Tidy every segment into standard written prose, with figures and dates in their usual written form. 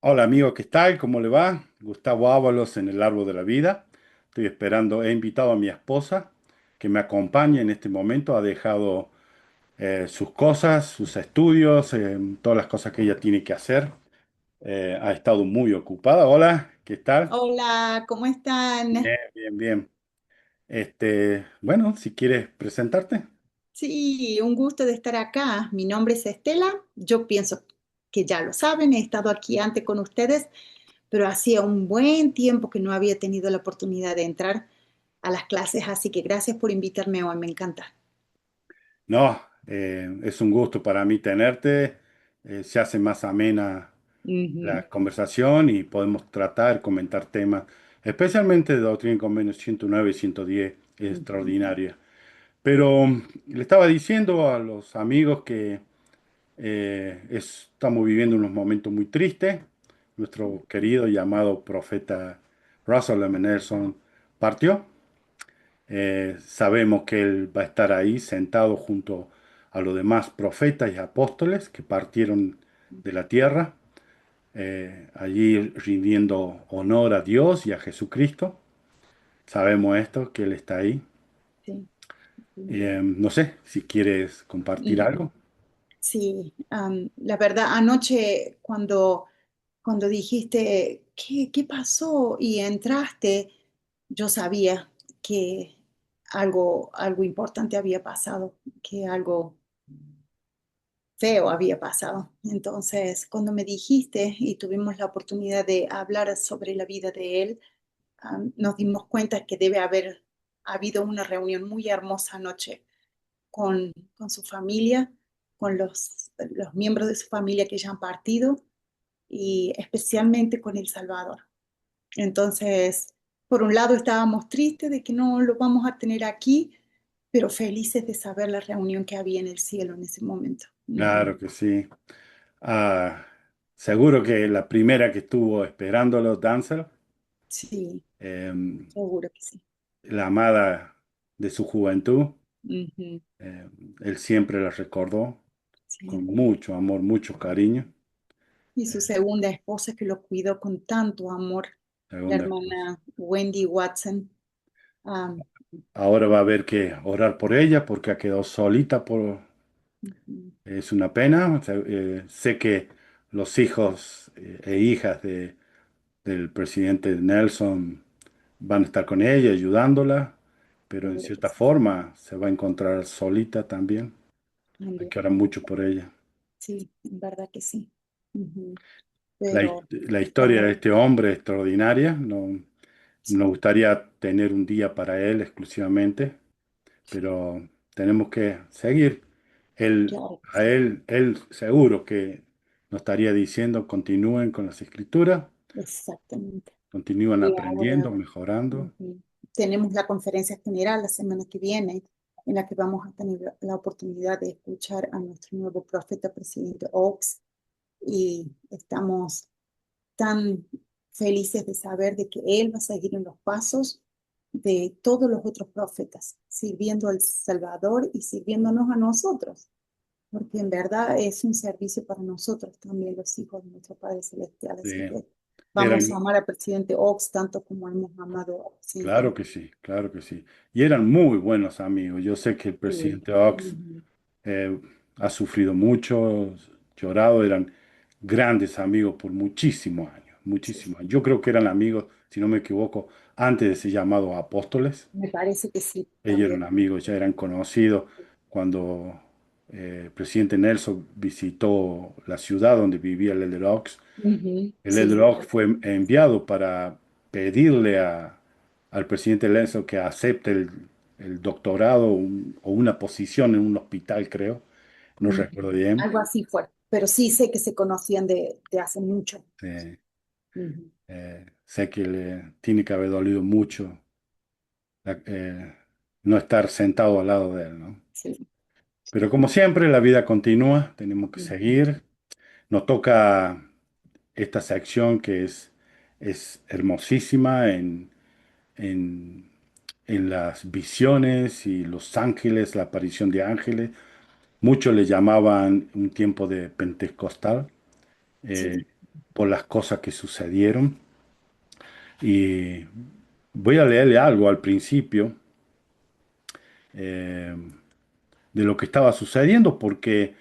Hola amigo, ¿qué tal? ¿Cómo le va? Gustavo Ábalos en el Árbol de la Vida. Estoy esperando, he invitado a mi esposa que me acompañe en este momento. Ha dejado sus cosas, sus estudios, todas las cosas que ella tiene que hacer. Ha estado muy ocupada. Hola, ¿qué tal? Hola, ¿cómo están? Bien, bien, bien. Bueno, si quieres presentarte. Sí, un gusto de estar acá. Mi nombre es Estela. Yo pienso que ya lo saben, he estado aquí antes con ustedes, pero hacía un buen tiempo que no había tenido la oportunidad de entrar a las clases, así que gracias por invitarme hoy, me encanta. No, es un gusto para mí tenerte. Se hace más amena Ujú, la conversación y podemos tratar, comentar temas, especialmente de Doctrina y Convenios 109 y 110, es ujú, extraordinaria. Pero le estaba diciendo a los amigos que estamos viviendo unos momentos muy tristes. Nuestro querido y amado profeta Russell M. Nelson partió. Sabemos que él va a estar ahí sentado junto a los demás profetas y apóstoles que partieron de la tierra, allí rindiendo honor a Dios y a Jesucristo. Sabemos esto, que Él está ahí. sí, sí. No sé si quieres compartir Ujú. algo. Sí, la verdad, anoche cuando dijiste, ¿qué pasó? Y entraste, yo sabía que algo importante había pasado, que algo feo había pasado. Entonces, cuando me dijiste y tuvimos la oportunidad de hablar sobre la vida de él, nos dimos cuenta que debe haber habido una reunión muy hermosa anoche con su familia, con los miembros de su familia que ya han partido y especialmente con El Salvador. Entonces, por un lado estábamos tristes de que no lo vamos a tener aquí, pero felices de saber la reunión que había en el cielo en ese momento. Ujú. Claro que sí. Ah, seguro que la primera que estuvo esperándolo, Dancer, Sí, eh, seguro que sí. la amada de su juventud, Ujú. eh, él siempre la recordó con Sí. mucho amor, mucho cariño. Y su segunda esposa que lo cuidó con tanto amor, la Segunda esposa. hermana Wendy Watson. Ah, Ahora va a haber que orar por ella porque ha quedado solita ujú. es una pena. O sea, sé que los hijos e hijas del presidente Nelson van a estar con ella, ayudándola, pero en Seguro que cierta sí. forma se va a encontrar solita también. Hay También. que orar mucho por ella. Sí, en verdad que sí. Ujú. La, Pero la historia de estamos, este hombre es extraordinaria. No, nos sí, gustaría tener un día para él exclusivamente, pero tenemos que seguir. claro que A sí. él seguro que nos estaría diciendo continúen con las escrituras, Exactamente. continúen Y aprendiendo, ahora mejorando. ujú, tenemos la conferencia general la semana que viene, en la que vamos a tener la oportunidad de escuchar a nuestro nuevo profeta, presidente Oaks, y estamos tan felices de saber de que él va a seguir en los pasos de todos los otros profetas, sirviendo al Salvador y sirviéndonos a nosotros, porque en verdad es un servicio para nosotros también, los hijos de nuestro Padre Celestial. Así Eh, que vamos a eran, amar al presidente Oaks tanto como hemos amado al presidente claro Nelson. que sí, claro que sí. Y eran muy buenos amigos. Yo sé que el Sí. presidente Ox Ujú. ha sufrido mucho, llorado, eran grandes amigos por muchísimos años, Sí. muchísimos años. Yo creo que eran amigos, si no me equivoco, antes de ser llamados apóstoles. Me parece que sí, Ellos eran también. amigos, ya eran conocidos cuando el presidente Nelson visitó la ciudad donde vivía el Elder Oaks. Ujú. El Elder Sí, Oaks fue enviado para pedirle al presidente Nelson que acepte el doctorado o una posición en un hospital, creo. No ujú. recuerdo bien. Algo así fue, pero sí sé que se conocían de hace mucho. Eh, Ujú. sé que le tiene que haber dolido mucho eh, no estar sentado al lado de él, ¿no? Sí. Pero como siempre, la vida continúa, tenemos que Ujú. seguir. Nos toca esta sección que es hermosísima en, en las visiones y los ángeles, la aparición de ángeles. Muchos le llamaban un tiempo de pentecostal. Eh, Sí. por las cosas que sucedieron. Y voy a leerle algo al principio eh, de lo que estaba sucediendo, porque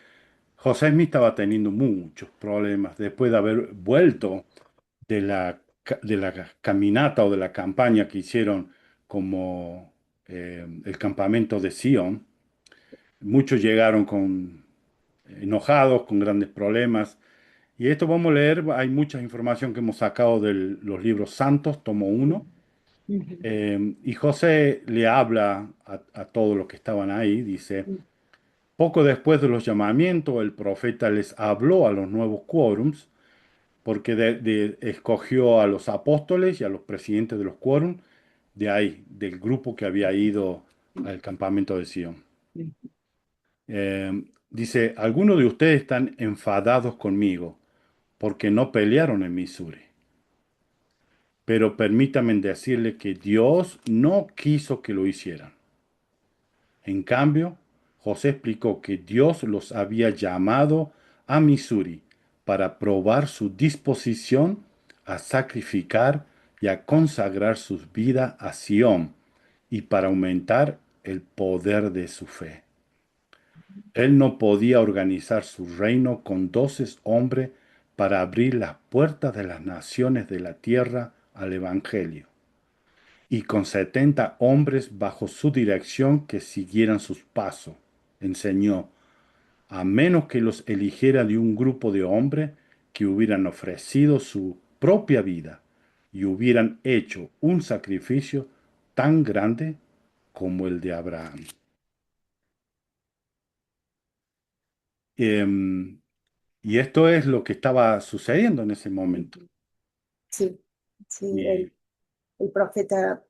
José Smith estaba teniendo muchos problemas después de haber vuelto de la caminata o de la campaña que hicieron como el campamento de Sion. Muchos llegaron enojados, con grandes problemas. Y esto vamos a leer, hay mucha información que hemos sacado de los libros santos, tomo uno. Ujú, Y José le habla a todos los que estaban ahí, dice, ujú, poco después de los llamamientos, el profeta les habló a los nuevos quórums, porque escogió a los apóstoles y a los presidentes de los quórums de ahí, del grupo que había ido al campamento de Sion. ujú, Dice, algunos de ustedes están enfadados conmigo porque no pelearon en Missouri, pero permítanme decirle que Dios no quiso que lo hicieran. En cambio, José explicó que Dios los había llamado a Missouri para probar su disposición a sacrificar y a consagrar sus vidas a Sión y para aumentar el poder de su fe. Él no podía organizar su reino con 12 hombres para abrir las puertas de las naciones de la tierra al Evangelio, y con 70 hombres bajo su dirección que siguieran sus pasos. Enseñó, a menos que los eligiera de un grupo de hombres que hubieran ofrecido su propia vida y hubieran hecho un sacrificio tan grande como el de Abraham. Em, y esto es lo que estaba sucediendo en ese momento. ujú. Sí, sí, Y el profeta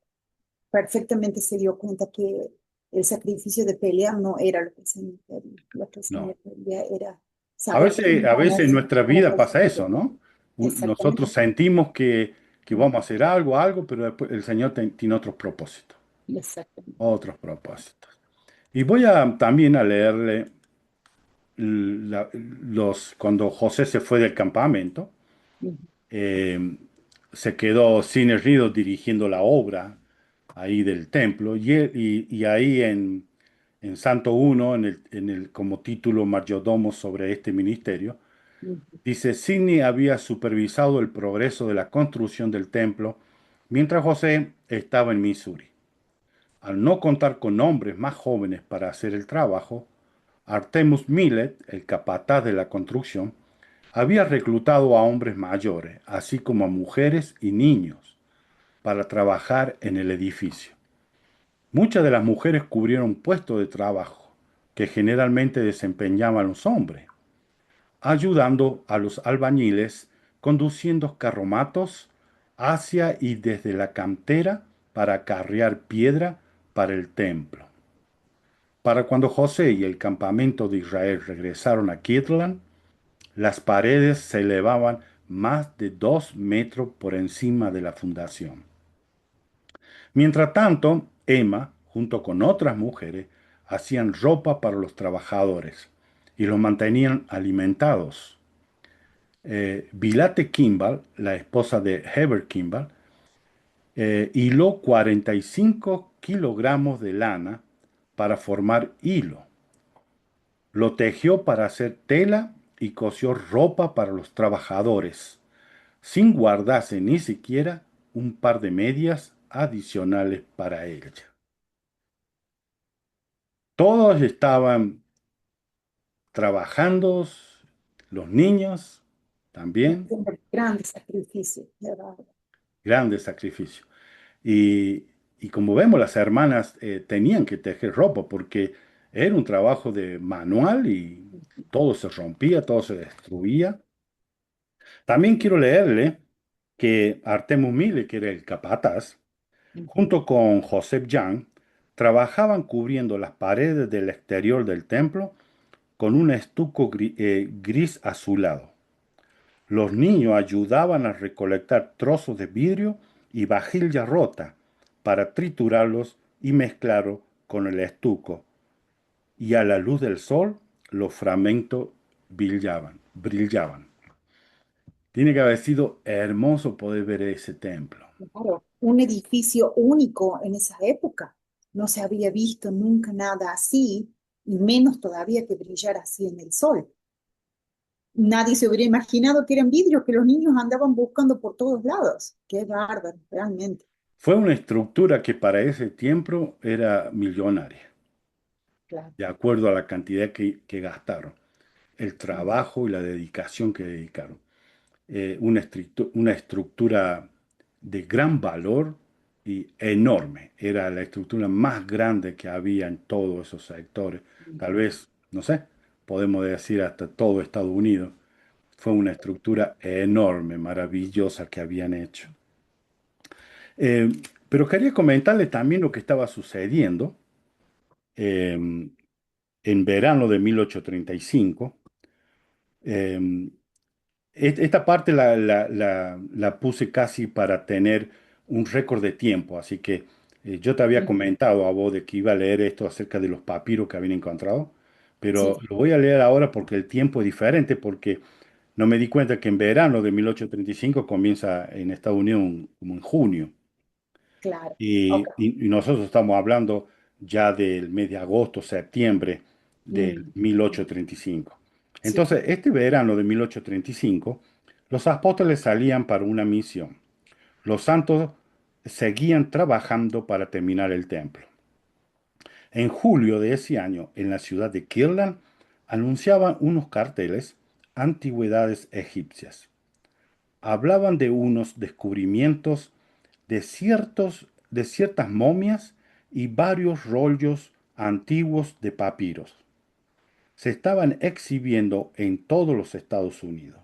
perfectamente se dio cuenta que el sacrificio de pelear no era lo que el Señor quería. Lo que el no, Señor quería era saber cómo a veces en ponerse, nuestra cómo vida pasa eso, ponerse. ¿no? Nosotros Exactamente. sentimos que vamos a hacer algo, pero después el Señor tiene otros propósitos, Exactamente. otros propósitos. Y voy a también a leerle cuando José se fue del campamento, Ujú, eh, se quedó sin herido dirigiendo la obra ahí del templo, y ahí en Santo uno como título mayordomo sobre este ministerio, ujú, dice, Sidney había supervisado el progreso de la construcción del templo mientras José estaba en Missouri. Al no contar con hombres más jóvenes para hacer el trabajo, Artemus Millet, el capataz de la construcción, había reclutado a hombres mayores, así como a mujeres y niños, para trabajar en el edificio. Muchas de las mujeres cubrieron puestos de trabajo que generalmente desempeñaban los hombres, ayudando a los albañiles conduciendo carromatos hacia y desde la cantera para carrear piedra para el templo. Para cuando José y el campamento de Israel regresaron a Kirtland, las paredes se elevaban más de 2 metros por encima de la fundación. Mientras tanto, Emma, junto con otras mujeres, hacían ropa para los trabajadores y los mantenían alimentados. Vilate Kimball, la esposa de Heber Kimball, hiló 45 kilogramos de lana para formar hilo. Lo tejió para hacer tela y cosió ropa para los trabajadores, sin guardarse ni siquiera un par de medias adicionales para ella. Todos estaban trabajando, los niños también, haciendo grandes sacrificios. grandes sacrificios. Y, y como vemos, las hermanas tenían que tejer ropa porque era un trabajo de manual y todo se rompía, todo se destruía. También quiero leerle que Artemo Mile, que era el capataz, Ujú, junto con Joseph Young, trabajaban cubriendo las paredes del exterior del templo con un estuco gris azulado. Los niños ayudaban a recolectar trozos de vidrio y vajilla rota para triturarlos y mezclarlos con el estuco. Y a la luz del sol, los fragmentos brillaban. Tiene que haber sido hermoso poder ver ese templo. Claro, un edificio único en esa época. No se había visto nunca nada así, y menos todavía que brillara así en el sol. Nadie se hubiera imaginado que eran vidrios que los niños andaban buscando por todos lados. Qué bárbaro, realmente. Fue una estructura que para ese tiempo era millonaria, Claro. de acuerdo a la cantidad que gastaron, el Mm, trabajo y la dedicación que dedicaron. Una estructura de gran valor y enorme. Era la estructura más grande que había en todos esos sectores. mm. Tal vez, no sé, podemos decir hasta todo Estados Unidos. Fue una estructura enorme, maravillosa que habían hecho. Eh, pero quería comentarle también lo que estaba sucediendo eh, en verano de 1835. Eh, Esta parte la puse casi para tener un récord de tiempo, así que yo te había Mm, comentado a vos de que iba a leer esto acerca de los papiros que habían encontrado, pero sí, lo voy a leer ahora porque el tiempo es diferente, porque no me di cuenta que en verano de 1835 comienza en Estados Unidos como en junio. claro. Y, Ok. y nosotros estamos hablando ya del mes de agosto, septiembre del Mm, mm, 1835. sí. Entonces, este verano de 1835, los apóstoles salían para una misión. Los santos seguían trabajando para terminar el templo. En julio de ese año, en la ciudad de Kirtland, anunciaban unos carteles antigüedades egipcias. Hablaban de unos descubrimientos de ciertas momias y varios rollos antiguos de papiros. Se estaban exhibiendo en todos los Estados Unidos.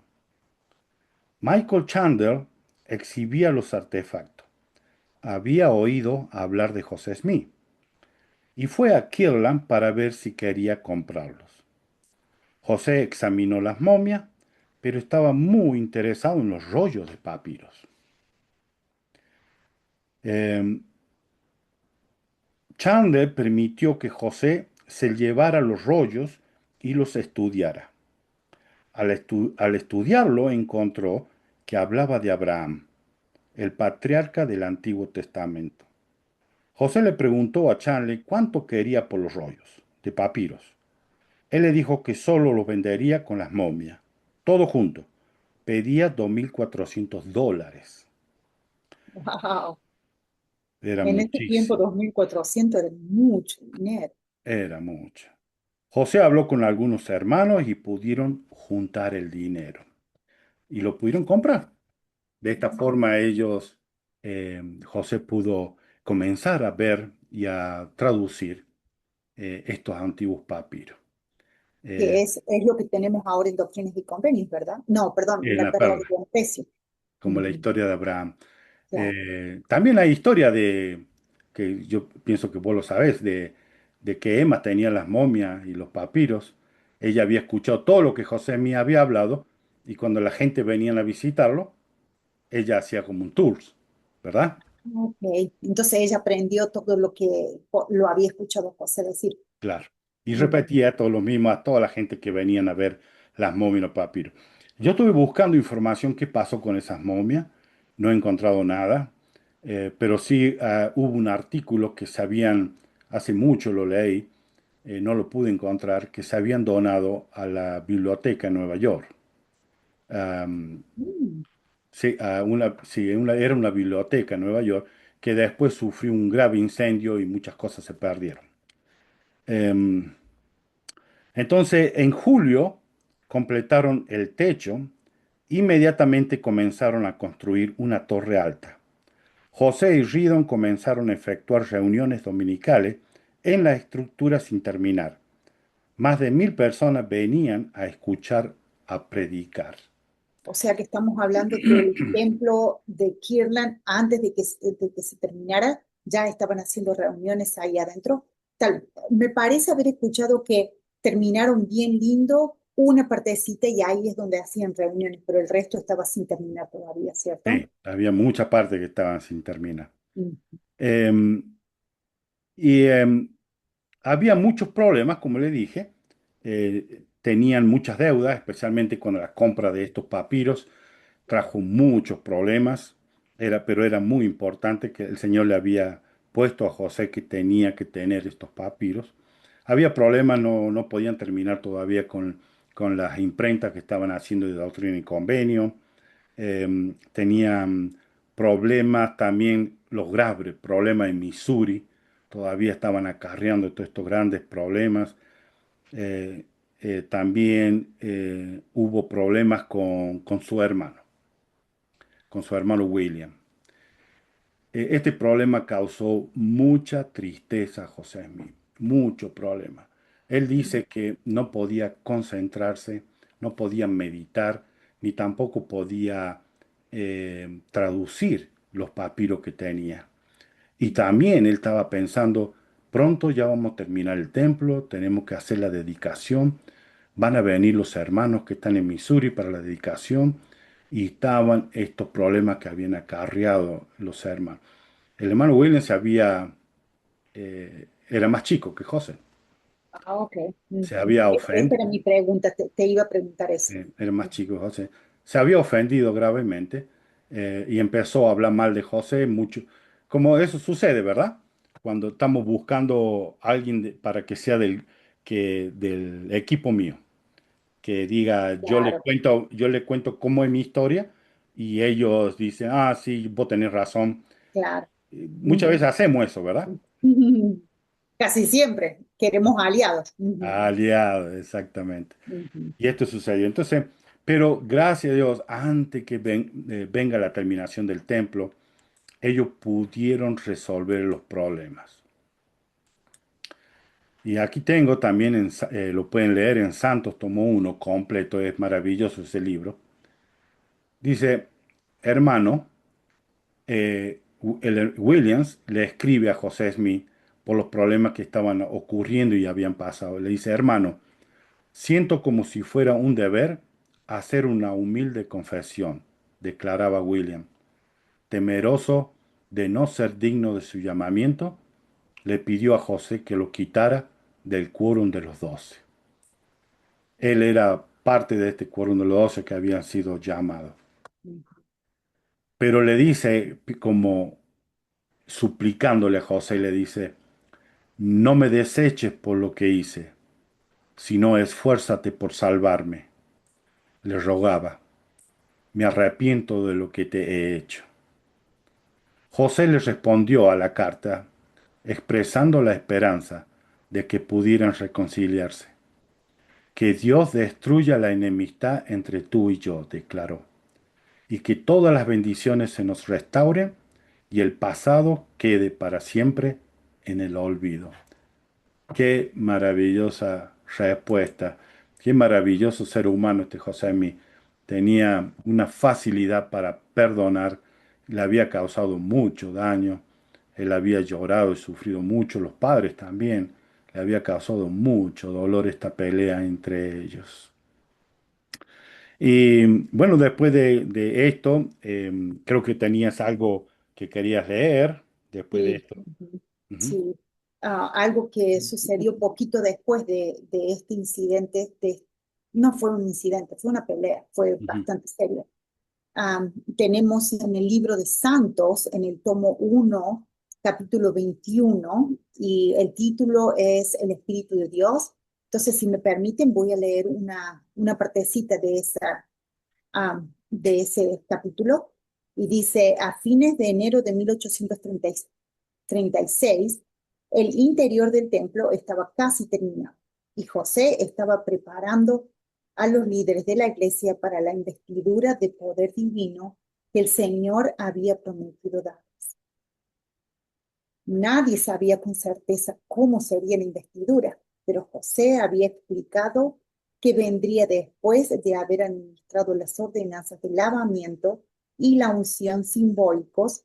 Michael Chandler exhibía los artefactos. Había oído hablar de José Smith y fue a Kirtland para ver si quería comprarlos. José examinó las momias, pero estaba muy interesado en los rollos de papiros. Eh, Chandler permitió que José se llevara los rollos y los estudiara. Al estudiarlo encontró que hablaba de Abraham, el patriarca del Antiguo Testamento. José le preguntó a Chandler cuánto quería por los rollos de papiros. Él le dijo que solo los vendería con las momias, todo junto. Pedía $2.400. Wow. Era En ese tiempo, muchísimo, 2.400 era mucho dinero. era mucho. José habló con algunos hermanos y pudieron juntar el dinero y lo pudieron comprar. De esta forma José pudo comenzar a ver y a traducir estos antiguos papiros. Eh, Es lo que tenemos ahora en Doctrinas y Convenios, ¿verdad? No, perdón, en la la tabla de perla, buen precio. como la Ujú, historia de Abraham. claro. También la historia que yo pienso que vos lo sabés, de que Emma tenía las momias y los papiros. Ella había escuchado todo lo que José me había hablado y cuando la gente venía a visitarlo, ella hacía como un tour, ¿verdad? Ok, entonces ella aprendió todo lo que lo había escuchado José decir. Claro. Y Mm, repetía todo lo mismo a toda la gente que venían a ver las momias y los papiros. Yo estuve buscando información qué pasó con esas momias. No he encontrado nada. Pero sí hubo un artículo que se habían, hace mucho lo leí, no lo pude encontrar, que se habían donado a la biblioteca en Nueva York. Am, mm. sí, era una biblioteca en Nueva York que después sufrió un grave incendio y muchas cosas se perdieron. Em, Entonces, en julio completaron el techo, inmediatamente comenzaron a construir una torre alta. José y Ridon comenzaron a efectuar reuniones dominicales en la estructura sin terminar. Más de 1.000 personas venían a escuchar a predicar. O sea que estamos hablando que el templo de Kirtland, antes de que se terminara, ya estaban haciendo reuniones ahí adentro. Me parece haber escuchado que terminaron bien lindo una partecita y ahí es donde hacían reuniones, pero el resto estaba sin terminar todavía, ¿cierto? Sí, había mucha parte que estaban sin terminar. Mm. Em, y había muchos problemas, como le dije. Tenían muchas deudas, especialmente con la compra de estos papiros. trajo muchos problemas, pero era muy importante que el Señor le había puesto a José que tenía que tener estos papiros. Había problemas, no podían terminar todavía con las imprentas que estaban haciendo de Doctrina y Convenio. Tenían problemas también, los graves problemas en Missouri, todavía estaban acarreando todos estos grandes problemas. Eh, También hubo problemas con su hermano William. Este problema causó mucha tristeza a José Smith, mucho problema. Él dice que no podía concentrarse, no podía meditar, ni tampoco podía traducir los papiros que tenía. Y también él estaba pensando, pronto ya vamos a terminar el templo, tenemos que hacer la dedicación, van a venir los hermanos que están en Missouri para la dedicación, y estaban estos problemas que habían acarreado los hermanos. El hermano William era más chico que José, Ah, ok. se Ujú. había Esa ofendido, era mi pregunta, te iba a preguntar eso. era más chico que José, se había ofendido gravemente, y empezó a hablar mal de José mucho, como eso sucede, ¿verdad? Cuando estamos buscando a alguien para que sea del equipo mío, que diga, Claro, yo le cuento cómo es mi historia, y ellos dicen, ah, sí, vos tenés razón. claro. Muchas Ujú. veces hacemos eso, ¿verdad? Casi siempre queremos aliados. Ujú, Aliado, exactamente. ujú, Y esto sucedió. Entonces, pero gracias a Dios, antes que venga la terminación del templo, ellos pudieron resolver los problemas. Y aquí tengo también, lo pueden leer en Santos, tomo uno, completo, es maravilloso ese libro. Dice, hermano, Williams le escribe a José Smith por los problemas que estaban ocurriendo y habían pasado. Le dice, hermano, siento como si fuera un deber hacer una humilde confesión, declaraba William. Temeroso de no ser digno de su llamamiento, le pidió a José que lo quitara del quórum de los 12. Él era parte de este quórum de los 12 que habían sido llamados. ujú. Pero le dice, como suplicándole a José, le dice, no me deseches por lo que hice, sino esfuérzate por salvarme. Le rogaba, me arrepiento de lo que te he hecho. José le respondió a la carta, expresando la esperanza de que pudieran reconciliarse. Que Dios destruya la enemistad entre tú y yo, declaró, y que todas las bendiciones se nos restauren y el pasado quede para siempre en el olvido. Qué maravillosa respuesta, qué maravilloso ser humano este José Mí. Tenía una facilidad para perdonar, le había causado mucho daño, él había llorado y sufrido mucho, los padres también, le había causado mucho dolor esta pelea entre ellos. Y bueno, después de esto, creo que tenías algo que querías leer después de Sí, esto. ujú, Ujú, sí. Algo que sucedió poquito después de este incidente, no fue un incidente, fue una pelea, fue ujú, bastante seria. Tenemos en el libro de Santos, en el tomo 1, capítulo 21, y el título es El Espíritu de Dios. Entonces, si me permiten, voy a leer una partecita de ese capítulo. Y dice, a fines de enero de 1836, el interior del templo estaba casi terminado y José estaba preparando a los líderes de la iglesia para la investidura de poder divino que el Señor había prometido dar. Nadie sabía con certeza cómo sería la investidura, pero José había explicado que vendría después de haber administrado las ordenanzas de lavamiento y la unción simbólicos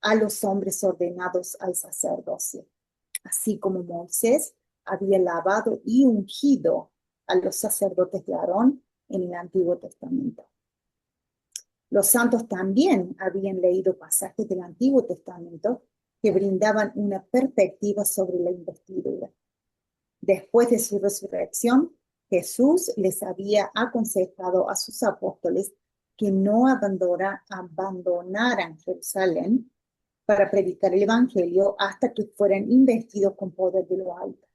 a los hombres ordenados al sacerdocio, así como Moisés había lavado y ungido a los sacerdotes de Aarón en el Antiguo Testamento. Los santos también habían leído pasajes del Antiguo Testamento que brindaban una perspectiva sobre la investidura. Después de su resurrección, Jesús les había aconsejado a sus apóstoles que no abandonaran Jerusalén para predicar el Evangelio hasta que fueran investidos con poder de lo alto.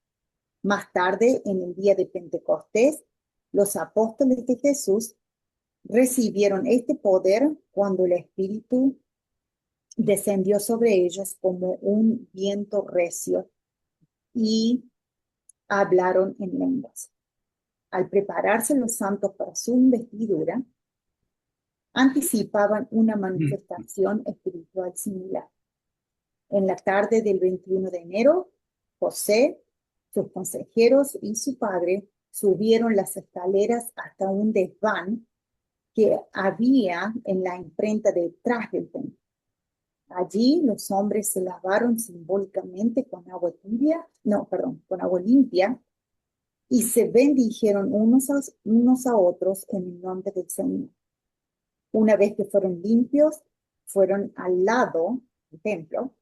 Más tarde, en el día de Pentecostés, los apóstoles de Jesús recibieron este poder cuando el Espíritu descendió sobre ellos como un viento recio y hablaron en lenguas. Al prepararse los santos para su investidura, anticipaban una manifestación espiritual similar. En la tarde del 21 de enero, José, sus consejeros y su padre subieron las escaleras hasta un desván que había en la imprenta detrás del templo. Allí los hombres se lavaron simbólicamente con agua tibia, no, perdón, con agua limpia, y se bendijeron unos a otros en el nombre del Señor. Una vez que fueron limpios, fueron al lado del templo,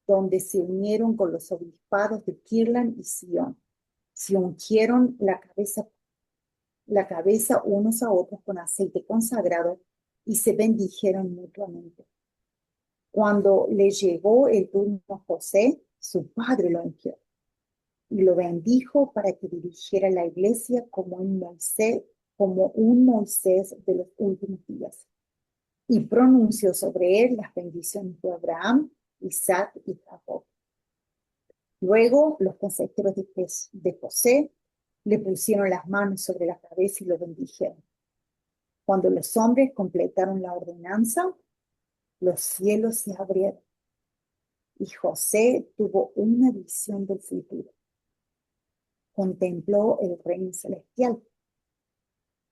donde se unieron con los obispados de Kirlan y Sion. Se ungieron la cabeza unos a otros con aceite consagrado y se bendijeron mutuamente. Cuando le llegó el turno a José, su padre lo ungió y lo bendijo para que dirigiera la iglesia como un Moisés de los últimos días. Y pronunció sobre él las bendiciones de Abraham, Isaac y Jacob. Luego los consejeros de José le pusieron las manos sobre la cabeza y lo bendijeron. Cuando los hombres completaron la ordenanza, los cielos se abrieron y José tuvo una visión del futuro. Contempló el reino celestial,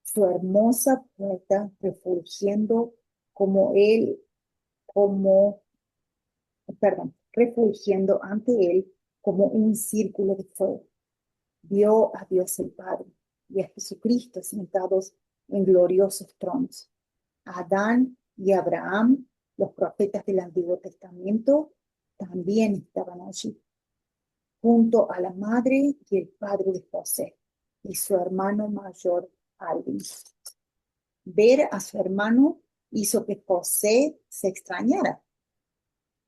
su hermosa puerta refulgiendo como él, como, refulgiendo ante él como un círculo de fuego. Vio a Dios el Padre y a Jesucristo sentados en gloriosos tronos. A Adán y Abraham, los profetas del Antiguo Testamento, también estaban allí, junto a la madre y el padre de José y su hermano mayor, Alvin. Ver a su hermano hizo que José se extrañara.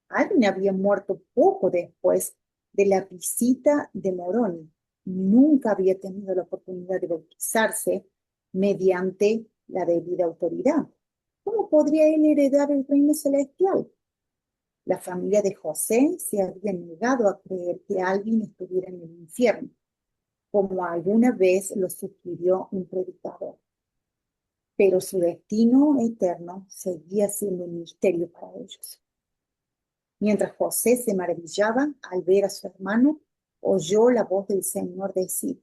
Alvin había muerto poco después de la visita de Moroni. Nunca había tenido la oportunidad de bautizarse mediante la debida autoridad. ¿Cómo podría él heredar el reino celestial? La familia de José se había negado a creer que Alvin estuviera en el infierno, como alguna vez lo sugirió un predicador. Pero su destino eterno seguía siendo un misterio para ellos. Mientras José se maravillaba al ver a su hermano, oyó la voz del Señor decir: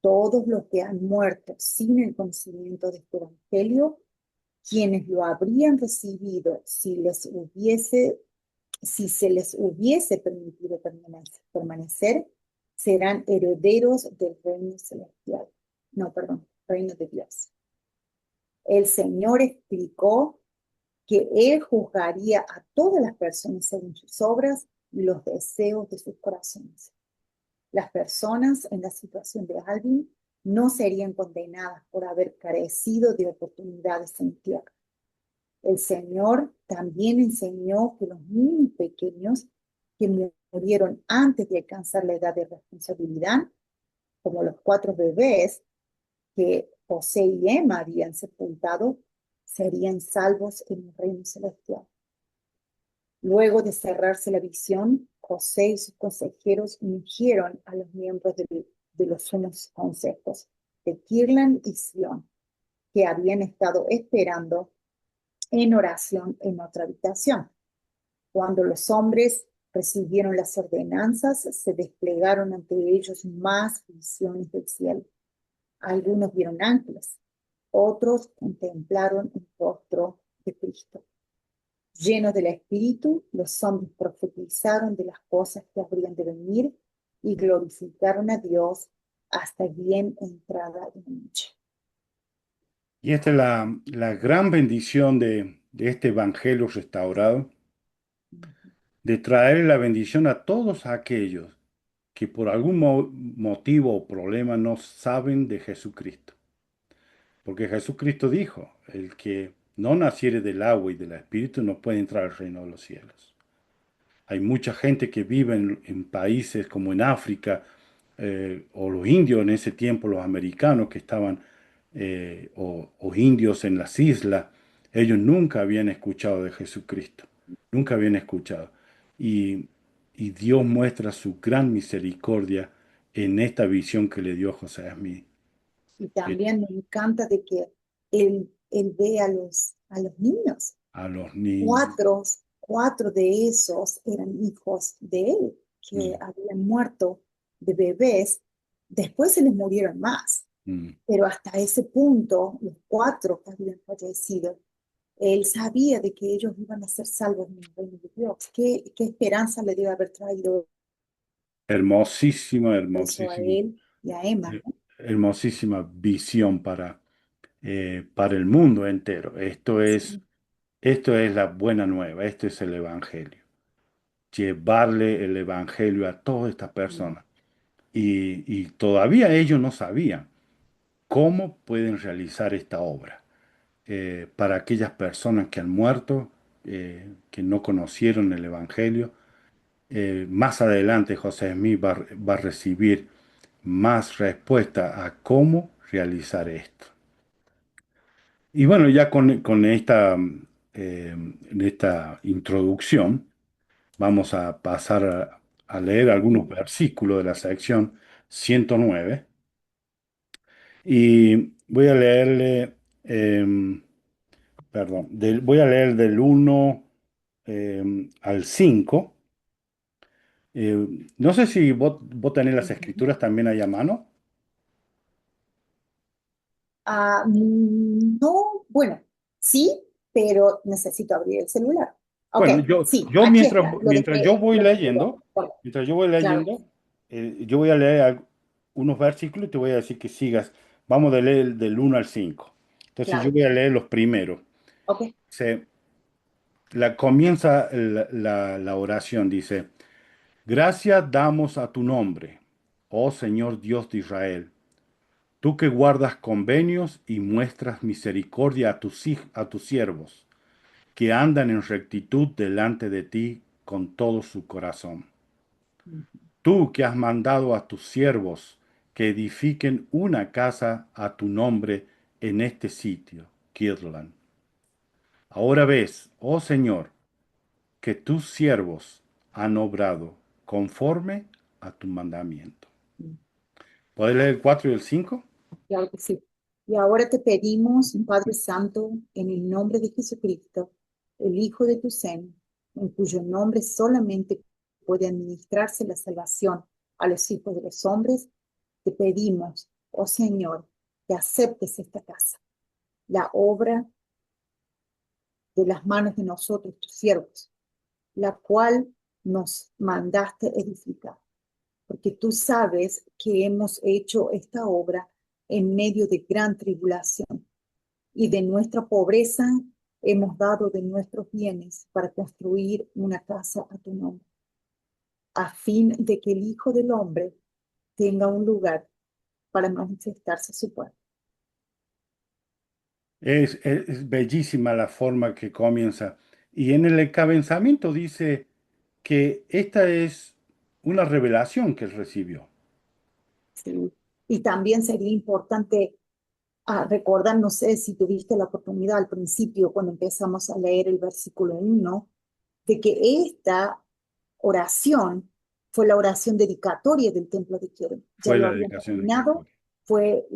todos los que han muerto sin el conocimiento de este evangelio, quienes lo habrían recibido si se les hubiese permitido permanecer, serán herederos del reino celestial. No, perdón, reino de Dios. El Señor explicó que Él juzgaría a todas las personas según sus obras y los deseos de sus corazones. Las personas en la situación de Alvin no serían condenadas por haber carecido de oportunidades en tierra. El Señor también enseñó que los niños pequeños que murieron antes de alcanzar la edad de responsabilidad, como los 4 bebés que José y Emma habían sepultado, serían salvos en el reino celestial. Luego de cerrarse la visión, José y sus consejeros ungieron a los miembros de los sumos consejos de Kirlan y Sion, que habían estado esperando en oración en otra habitación. Cuando los hombres recibieron las ordenanzas, se desplegaron ante ellos más visiones del cielo. Algunos vieron ángeles, otros contemplaron el rostro de Cristo. Llenos del Espíritu, los hombres profetizaron de las cosas que habrían de venir y glorificaron a Dios hasta bien entrada la noche. Y esta es la gran bendición de este evangelio restaurado, de traer la bendición a todos aquellos que por algún motivo o problema no saben de Jesucristo. porque Jesucristo dijo, el que no naciere del agua y del espíritu no puede entrar al reino de los cielos. Hay mucha gente que vive en países como en África, o los indios en ese tiempo, los americanos que estaban, o indios en las islas, ellos nunca habían escuchado de Jesucristo, nunca habían escuchado. Y, y Dios muestra su gran misericordia en esta visión que le dio José Smith, Y que también me encanta de que él ve a los niños. a los niños. Cuatro, cuatro de esos eran hijos de él, que Mm, habían muerto de bebés. Después se les murieron más, mm. pero hasta ese punto, los cuatro que habían fallecido, él sabía de que ellos iban a ser salvos en el reino de Dios. ¿Qué esperanza le debe haber traído Hermosísima, eso a hermosísima, él y a Emma, ¿no? hermosísima visión para el mundo entero. Sí. Esto es la buena nueva, esto es el Evangelio. Llevarle el Evangelio a todas estas Mm, personas. Y todavía ellos no sabían cómo pueden realizar esta obra. Para aquellas personas que han muerto, que no conocieron el Evangelio, más adelante José Smith va a recibir más respuesta a cómo realizar esto. Y bueno, ya con esta introducción, vamos a pasar a leer algunos sí. versículos de la sección 109 y voy a leerle, perdón, voy a leer del 1 al 5. No sé si vos tenés las Ujú. escrituras también ahí a mano. No, bueno, sí, pero necesito abrir el celular. Ok, Bueno, yo, sí, yo aquí mientras, está, mientras yo voy lo dejé ya. leyendo, Bueno, mientras yo voy claro, leyendo, yo voy a leer unos versículos y te voy a decir que sigas. Vamos a leer del 1 al 5. Entonces yo claro. voy a leer los primeros. Ok. Comienza la oración, dice, gracias damos a tu nombre, oh Señor Dios de Israel, tú que guardas convenios y muestras misericordia a a tus siervos, que andan en rectitud delante de ti con todo su corazón. Tú que has mandado a tus siervos que edifiquen una casa a tu nombre en este sitio, Kirtland. Ahora ves, oh Señor, que tus siervos han obrado conforme a tu mandamiento. ¿Puedes leer el 4 y el 5? Claro que sí. Y ahora te pedimos, Padre Santo, en el nombre de Jesucristo, el Hijo de tu seno, en cuyo nombre solamente puede administrarse la salvación a los hijos de los hombres, te pedimos, oh Señor, que aceptes esta casa, la obra de las manos de nosotros, tus siervos, la cual nos mandaste edificar, porque tú sabes que hemos hecho esta obra en medio de gran tribulación y de nuestra pobreza hemos dado de nuestros bienes para construir una casa a tu nombre, a fin de que el Hijo del Hombre tenga un lugar para manifestarse a su pueblo. Es bellísima la forma que comienza. Y en el encabezamiento dice que esta es una revelación que él recibió. ¿Sí? Y también sería importante recordar, no sé si tuviste la oportunidad al principio, cuando empezamos a leer el versículo 1, de que esta oración fue la oración dedicatoria del templo de Quiero. Ya Fue lo la habían dedicación de terminado, Kirtland. fue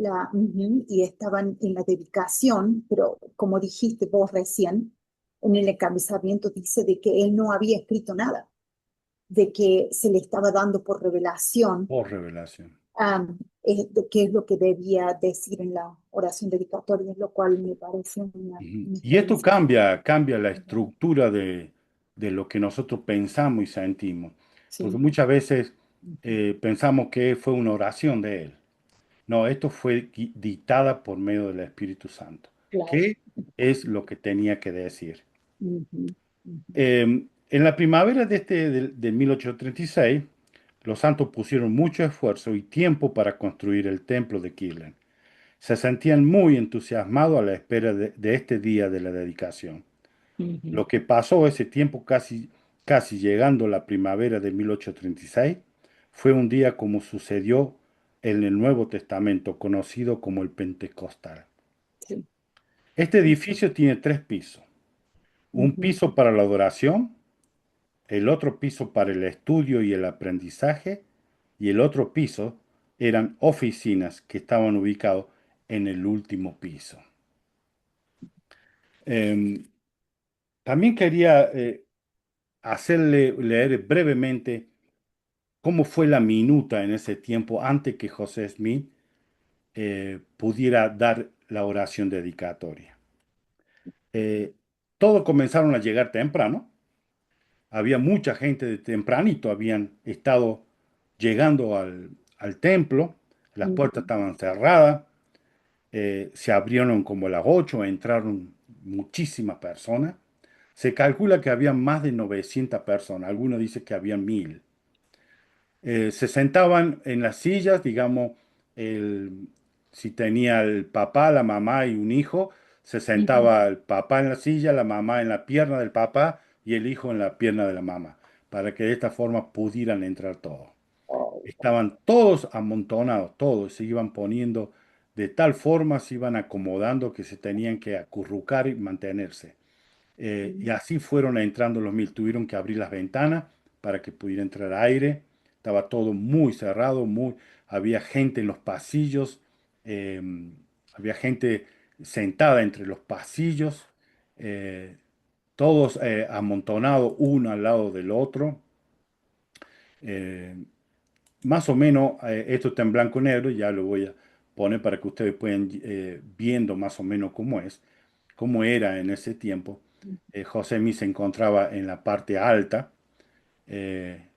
y estaban en la dedicación, pero como dijiste vos recién, en el encabezamiento dice de que él no había escrito nada, de que se le estaba dando por revelación Por revelación. de qué es lo que debía decir en la oración dedicatoria, lo cual me parece Ujú. una Y esto experiencia. cambia la estructura de lo que nosotros pensamos y sentimos, porque Sí, muchas veces pensamos que fue una oración de él. No, esto fue dictada por medio del Espíritu Santo. claro. ¿Qué es lo que tenía que decir? Ujú, ujú, En la primavera de 1836, los santos pusieron mucho esfuerzo y tiempo para construir el templo de Kirtland. Se sentían muy entusiasmados a la espera de este día de la dedicación. Ujú. Lo que pasó ese tiempo, casi llegando la primavera de 1836, fue un día como sucedió en el Nuevo Testamento, conocido como el Pentecostal. Sí. Este edificio tiene tres pisos. Un Ujú. piso para la adoración, el otro piso para el estudio y el aprendizaje, y el otro piso eran oficinas que estaban ubicados en el último piso. Em, También quería hacerle leer brevemente cómo fue la minuta en ese tiempo antes que José Smith pudiera dar la oración dedicatoria. Eh, Todos comenzaron a llegar temprano. Había mucha gente de tempranito, habían estado llegando al templo, las puertas Ujú. estaban cerradas, se abrieron como a las 8, entraron muchísimas personas. Se calcula que había más de 900 personas, algunos dicen que había 1000. Se sentaban en las sillas, digamos, si tenía el papá, la mamá y un hijo, se Ujú. sentaba el papá en la silla, la mamá en la pierna del papá y el hijo en la pierna de la mamá, para que de esta forma pudieran entrar todos. Oh, Estaban todos amontonados, todos se iban poniendo de tal forma, se iban acomodando que se tenían que acurrucar y mantenerse. Y así fueron entrando los 1000. Tuvieron que abrir las ventanas para que pudiera entrar aire. Estaba todo muy cerrado, había gente en los pasillos, eh, había gente sentada entre los pasillos, eh, todos amontonados uno al lado del otro. Eh, Más o menos, esto está en blanco y negro, ya lo voy a poner para que ustedes puedan viendo más o menos cómo era en ese tiempo. José Mí se encontraba en la parte alta eh,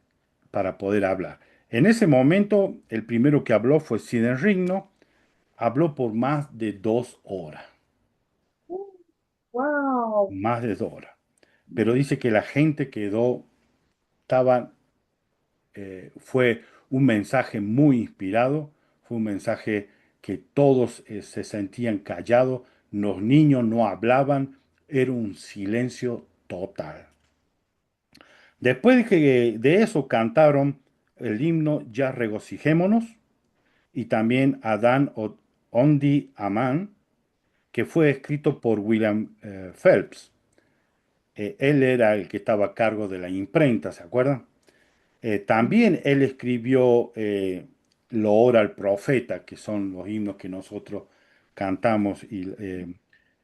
para poder hablar. En ese momento, el primero que habló fue Siden Rigno, habló por wow. más de 2 horas, pero dice que la gente estaba fue un mensaje muy inspirado, fue un mensaje que todos se sentían callados, los niños no hablaban, era un silencio total. Después de eso cantaron el himno Ya regocijémonos y también Adán Ondi Amán, que fue escrito por William Phelps. Él era el que estaba a cargo de la imprenta, ¿se acuerdan? También él escribió Lo ora al profeta, que son los himnos que nosotros cantamos, y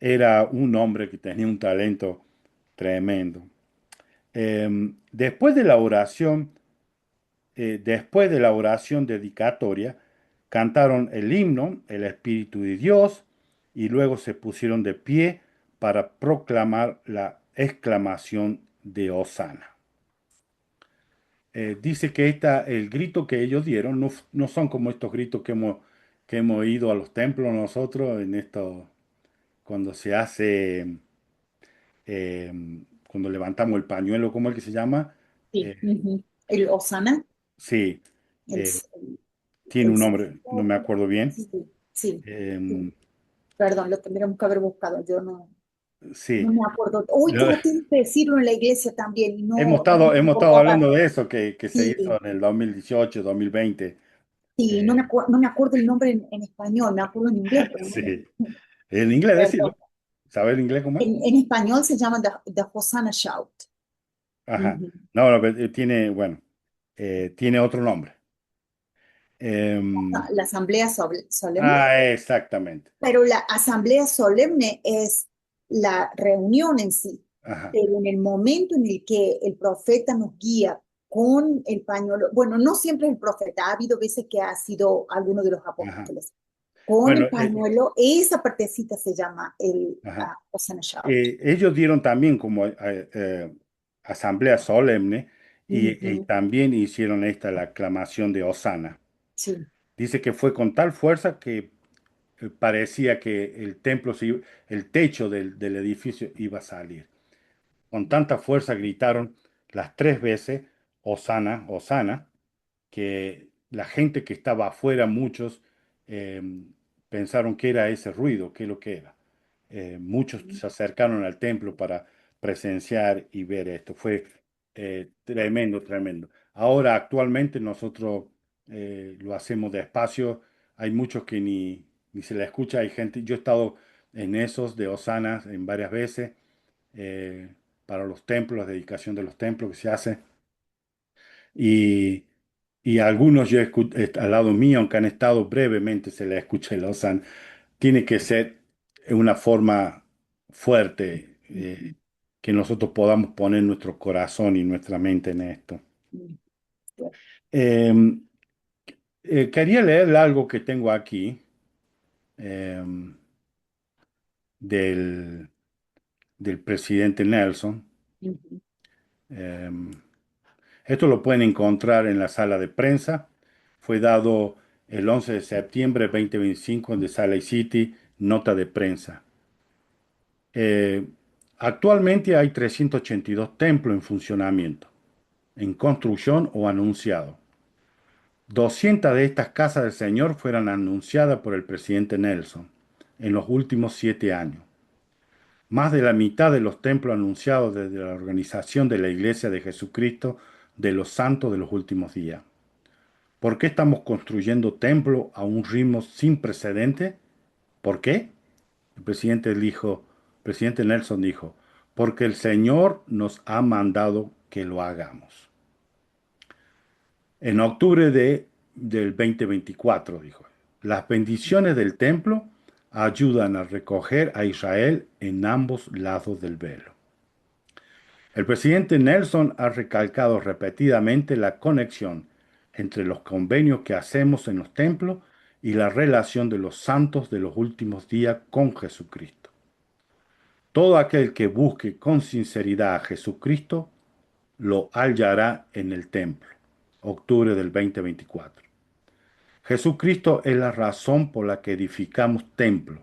era un hombre que tenía un talento tremendo. Después de la oración, después de la oración dedicatoria, cantaron el himno, el Espíritu de Dios, y luego se pusieron de pie para proclamar la exclamación de Hosana. Dice que el grito que ellos dieron no son como estos gritos que hemos ido a los templos nosotros en esto, cuando se hace, eh, cuando levantamos el pañuelo, ¿cómo es que se llama? Sí. Eh, Ujú. El Osana, sí, el, eh, tiene el un nombre, no me acuerdo bien. sí, sí, sí. Eh, Perdón, lo tendríamos que haber buscado. Yo no, sí, no me acuerdo. Hoy Lo- traté de decirlo en la iglesia también y hemos no, no estado, me hemos estado acordaba. hablando de eso que se Sí, hizo en el 2018, 2020. sí, no me, Eh, no me acuerdo el nombre en español, me acuerdo en inglés, pero no sí, en inglés perdón. decirlo. ¿Sabes el inglés cómo es? En español se llama The Hosanna Shout. Ajá. Ujú. No, no, pero tiene, bueno, tiene otro nombre. Em, La asamblea solemne, Exactamente. pero la asamblea solemne es la reunión en sí, Ajá, pero en el momento en el que el profeta nos guía con el pañuelo, bueno, no siempre es el profeta, ha habido veces que ha sido alguno de los ajá. apóstoles, con Bueno, el pañuelo, esa partecita se llama el ajá. Hosanna Shout. Ellos dieron también como asamblea solemne y Ujú. también hicieron la aclamación de Hosana. Sí. Dice que fue con tal fuerza que parecía que el techo del edificio iba a salir. Con tanta fuerza gritaron las 3 veces, Hosana, Hosana, que la gente que estaba afuera, muchos eh, pensaron que era ese ruido, qué es lo que era. Muchos se acercaron al templo para presenciar y ver esto. Fue tremendo, tremendo. Ahora, actualmente, nosotros lo hacemos despacio. Hay muchos que ni se la escucha. Hay gente, yo he estado en esos de Osana en varias veces para los templos, la dedicación de los templos que se hace. Y, y algunos yo al lado mío, aunque han estado brevemente, se les escucha el Osana. Tiene que ser una forma fuerte que nosotros podamos poner nuestro corazón y nuestra mente en esto. Eh, Quería leer algo que tengo aquí eh, del, del presidente Nelson. Eh, Esto lo pueden encontrar en la sala de prensa. Fue dado el 11 de septiembre de 2025 en The Salt Lake City, nota de prensa. Eh, Actualmente hay 382 templos en funcionamiento, en construcción o anunciado. 200 de estas casas del Señor fueron anunciadas por el presidente Nelson en los últimos 7 años. Más de la mitad de los templos anunciados desde la organización de la Iglesia de Jesucristo de los Santos de los Últimos Días. ¿Por qué estamos construyendo templos a un ritmo sin precedente? ¿Por qué? El presidente Nelson dijo, porque el Señor nos ha mandado que lo hagamos. En octubre del 2024, dijo, las bendiciones del templo ayudan a recoger a Israel en ambos lados del velo. El presidente Nelson ha recalcado repetidamente la conexión entre los convenios que hacemos en los templos y la relación de los santos de los últimos días con Jesucristo. Todo aquel que busque con sinceridad a Jesucristo lo hallará en el templo. Octubre del 2024. Jesucristo es la razón por la que edificamos templos.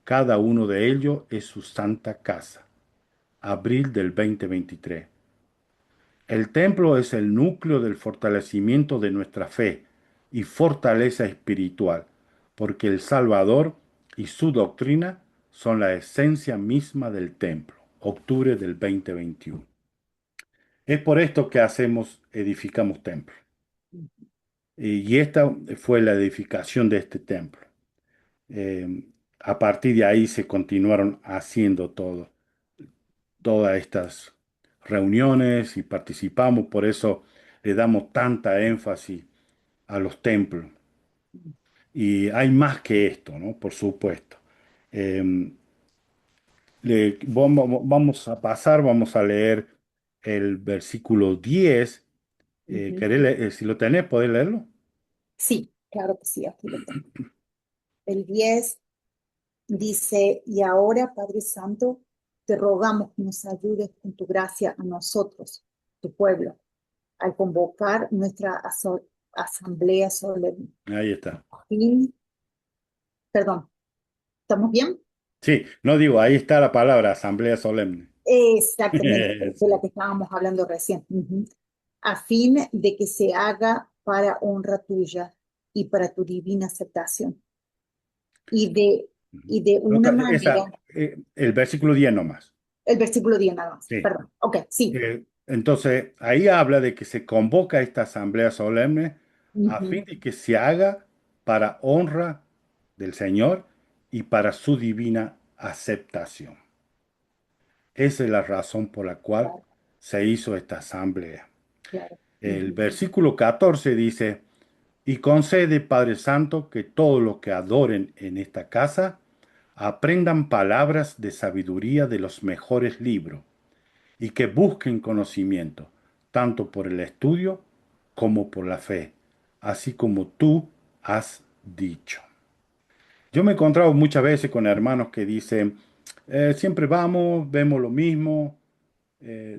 Cada uno de ellos es su santa casa. Abril del 2023. El templo es el núcleo del fortalecimiento de nuestra fe y fortaleza espiritual, porque el Salvador y su doctrina son la esencia misma del templo. Octubre del 2021. Es por esto que edificamos templos. Y esta fue la edificación de este templo. Eh, a partir de ahí se continuaron haciendo todas estas reuniones y participamos, por eso le damos tanta énfasis a los templos. Y hay más que esto, ¿no? Por supuesto. Eh, vamos a pasar, vamos a leer el versículo 10. Si lo tenés, ¿podés leerlo? Sí, claro que sí, aquí lo tengo. El 10 dice, y ahora, Padre Santo, te rogamos que nos ayudes con tu gracia a nosotros, tu pueblo, al convocar nuestra asamblea solemne. Ahí está. Fin- Perdón, ¿estamos bien? Sí, no digo, ahí está la palabra, asamblea solemne. Exactamente, de la Sí. que estábamos hablando recién. Ujú. A fin de que se haga para honra tuya y para tu divina aceptación. Y de, y de una manera, El versículo 10 nomás. el versículo 10 nada más, Sí. perdón. Ok, sí. Entonces, ahí habla de que se convoca esta asamblea solemne a Ujú. fin de que se haga para honra del Señor y para su divina aceptación. Esa es la razón por la cual Claro, se hizo esta asamblea. claro. El Ujú. versículo 14 dice, y concede, Padre Santo, que todos los que adoren en esta casa aprendan palabras de sabiduría de los mejores libros y que busquen conocimiento, tanto por el estudio como por la fe, así como tú has dicho. Yo me he encontrado muchas veces con hermanos que dicen, siempre vamos, vemos lo mismo,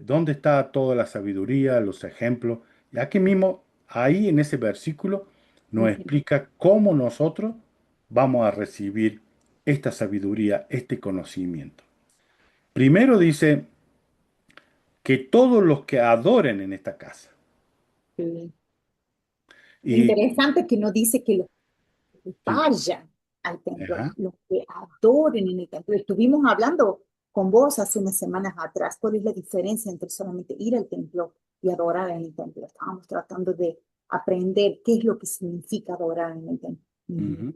¿dónde está toda la sabiduría, los ejemplos? Y aquí mismo, ahí en ese versículo, nos Ujú. explica cómo nosotros vamos a recibir esta sabiduría, este conocimiento. Primero dice que todos los que adoren en esta casa. Sí. Y Interesante que no dice que los que sí, vayan. al templo, Ajá. los que adoren en el templo. Estuvimos hablando con vos hace unas semanas atrás, cuál es la diferencia entre solamente ir al templo y adorar en el templo. Estábamos tratando de aprender qué es lo que significa adorar en el templo. Ujú. Ujú.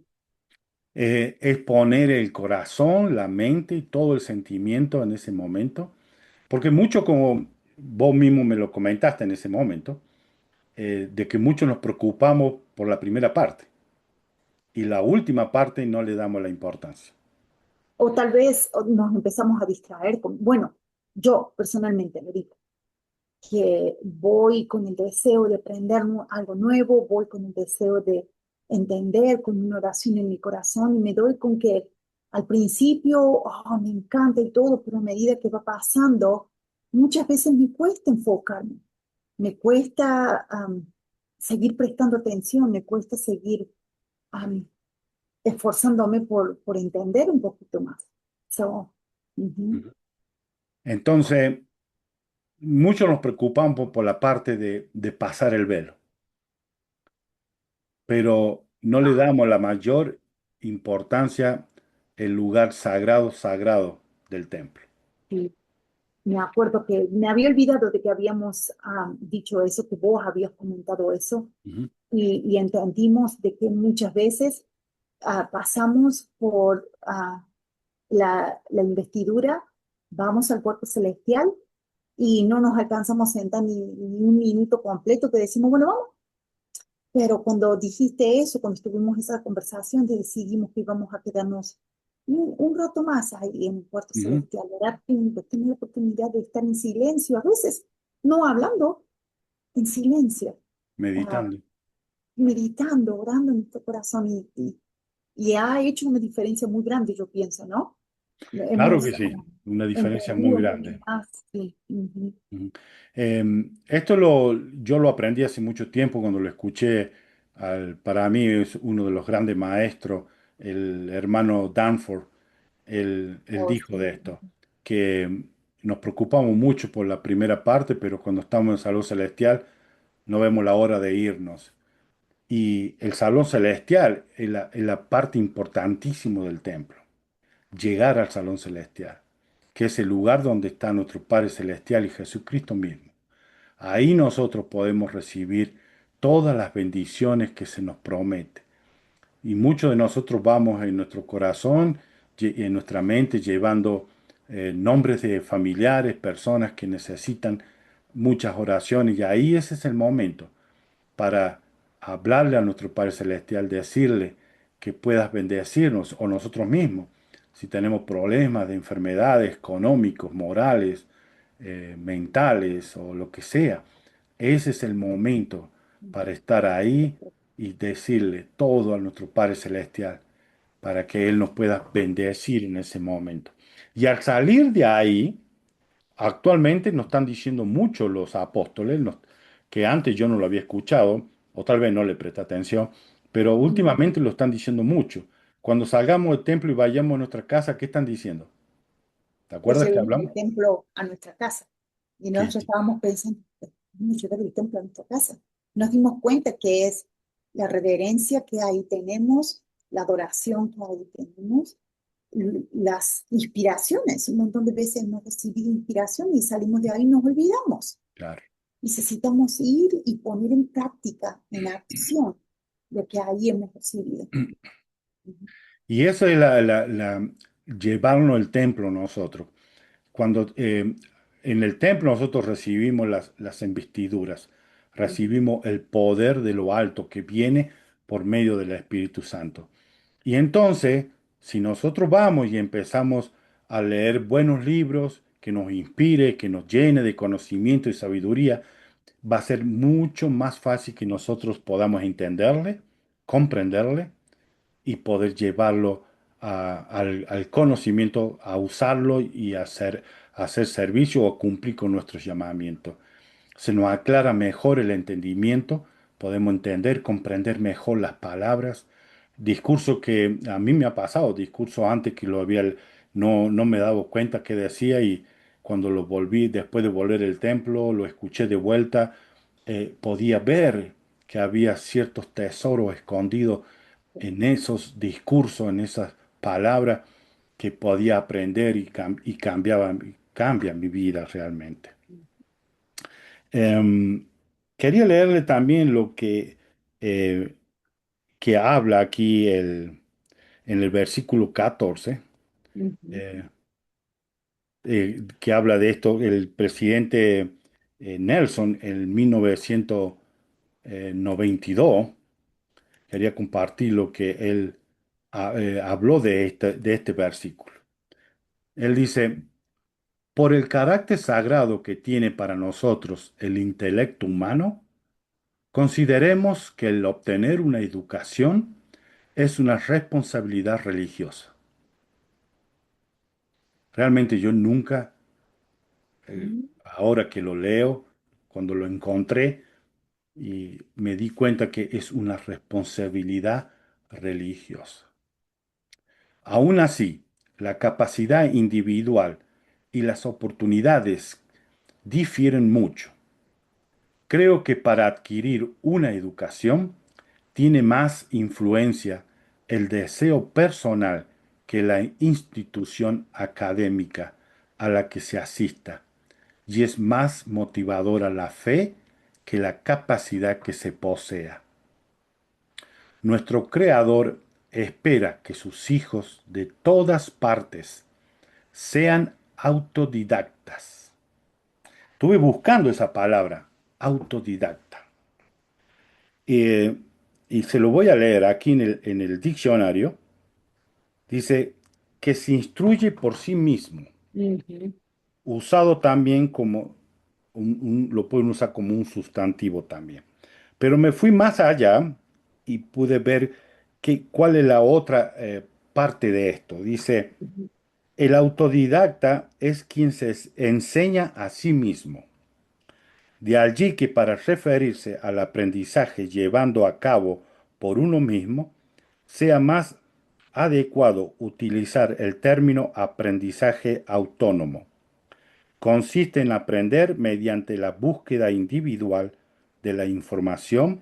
Es poner el corazón, la mente y todo el sentimiento en ese momento, porque mucho como vos mismo me lo comentaste en ese momento, de que muchos nos preocupamos por la primera parte y la última parte no le damos la importancia. O tal vez nos empezamos a distraer con, bueno, yo personalmente lo digo, que voy con el deseo de aprender algo nuevo, voy con el deseo de entender, con una oración en mi corazón y me doy con que al principio, oh, me encanta y todo, pero a medida que va pasando, muchas veces me cuesta enfocarme, me cuesta seguir prestando atención, me cuesta seguir um, esforzándome por entender un poquito más. So, ujú. Ujú. Entonces, muchos nos preocupamos por la parte de pasar el velo, pero no le damos la mayor importancia el lugar sagrado, sagrado del templo. Sí. Me acuerdo que me había olvidado de que habíamos dicho eso, que vos habías comentado eso, Ujú, y entendimos de que muchas veces pasamos por la investidura, vamos al cuerpo celestial y no nos alcanzamos a sentar ni un minuto completo que decimos, bueno, vamos. Pero cuando dijiste eso, cuando tuvimos esa conversación, decidimos que íbamos a quedarnos un rato más ahí en el cuarto ujú. celestial, ¿verdad? Tener la oportunidad de estar en silencio, a veces no hablando, en silencio, ah, Meditando. meditando, orando en nuestro corazón y ha hecho una diferencia muy grande, yo pienso, ¿no? Claro que Hemos sí, una diferencia muy entendido mucho grande. más. Sí, ujú. Ujú. Yo lo aprendí hace mucho tiempo cuando lo escuché. Para mí es uno de los grandes maestros, el hermano Danforth. Él Oh, dijo sí. de esto, que nos preocupamos mucho por la primera parte, pero cuando estamos en salud celestial no vemos la hora de irnos. Y el salón celestial es la parte importantísima del templo, llegar al salón celestial, que es el lugar donde está nuestro Padre Celestial y Jesucristo mismo. Ahí nosotros podemos recibir todas las bendiciones que se nos promete. Y muchos de nosotros vamos en nuestro corazón y en nuestra mente llevando nombres de familiares, personas que necesitan muchas oraciones. Y ahí ese es el momento para hablarle a nuestro Padre Celestial, decirle que puedas bendecirnos o nosotros mismos. Si tenemos problemas de enfermedades económicos, morales, mentales o lo que sea, ese es el momento para estar ahí y decirle todo a nuestro Padre Celestial para que Él nos pueda bendecir en ese momento. Y al salir de ahí, actualmente nos están diciendo mucho los apóstoles, que antes yo no lo había escuchado, o tal vez no le presté atención, pero Ujú. últimamente lo están diciendo mucho. Cuando salgamos del templo y vayamos a nuestra casa, ¿qué están diciendo? ¿Te Que acuerdas que llevemos el hablamos? templo a nuestra casa. Y Que nosotros estábamos pensando, vamos a llevar el templo a nuestra casa. Nos dimos cuenta que es la reverencia que ahí tenemos, la adoración que ahí tenemos, las inspiraciones. Un montón de veces hemos recibido inspiración y salimos de ahí y nos olvidamos. claro. Necesitamos ir y poner en práctica, en acción, lo que ahí hemos recibido. Y eso es llevarnos el templo nosotros. Cuando en el templo nosotros recibimos las investiduras, recibimos el poder de lo alto que viene por medio del Espíritu Santo. Y entonces, si nosotros vamos y empezamos a leer buenos libros que nos inspire, que nos llene de conocimiento y sabiduría, va a ser mucho más fácil que nosotros podamos entenderle, comprenderle y poder llevarlo al conocimiento, a usarlo y a hacer servicio o cumplir con nuestros llamamientos. Se nos aclara mejor el entendimiento, podemos entender, comprender mejor las palabras. Discurso que a mí me ha pasado, discurso antes que no me he dado cuenta qué decía y cuando lo volví, después de volver el templo, lo escuché de vuelta, podía ver que había ciertos tesoros escondidos en esos discursos, en esas palabras que podía aprender y cambia mi vida realmente. Em, Quería leerle también lo eh, que habla aquí en el versículo 14, Ujú, eh, que habla de esto, el presidente Nelson en 1992. Quería compartir lo que él habló de este versículo. Él dice, por el carácter sagrado que tiene para nosotros el intelecto humano, consideremos que el obtener una educación es una responsabilidad religiosa. Realmente yo nunca, ujú, ahora que lo leo, cuando lo encontré, y me di cuenta que es una responsabilidad religiosa. Aún así, la capacidad individual y las oportunidades difieren mucho. Creo que para adquirir una educación tiene más influencia el deseo personal que la institución académica a la que se asista, y es más motivadora la fe que la capacidad que se posea. Nuestro Creador espera que sus hijos de todas partes sean autodidactas. Estuve buscando esa palabra, autodidacta. Eh, y se lo voy a leer aquí en el diccionario. Dice que se instruye por sí mismo, ujú, usado también como lo pueden usar como un sustantivo también. Pero me fui más allá y pude ver cuál es la otra parte de esto. Dice, ujú, el autodidacta es quien enseña a sí mismo. De allí que para referirse al aprendizaje llevando a cabo por uno mismo, sea más adecuado utilizar el término aprendizaje autónomo. Consiste en aprender mediante la búsqueda individual de la información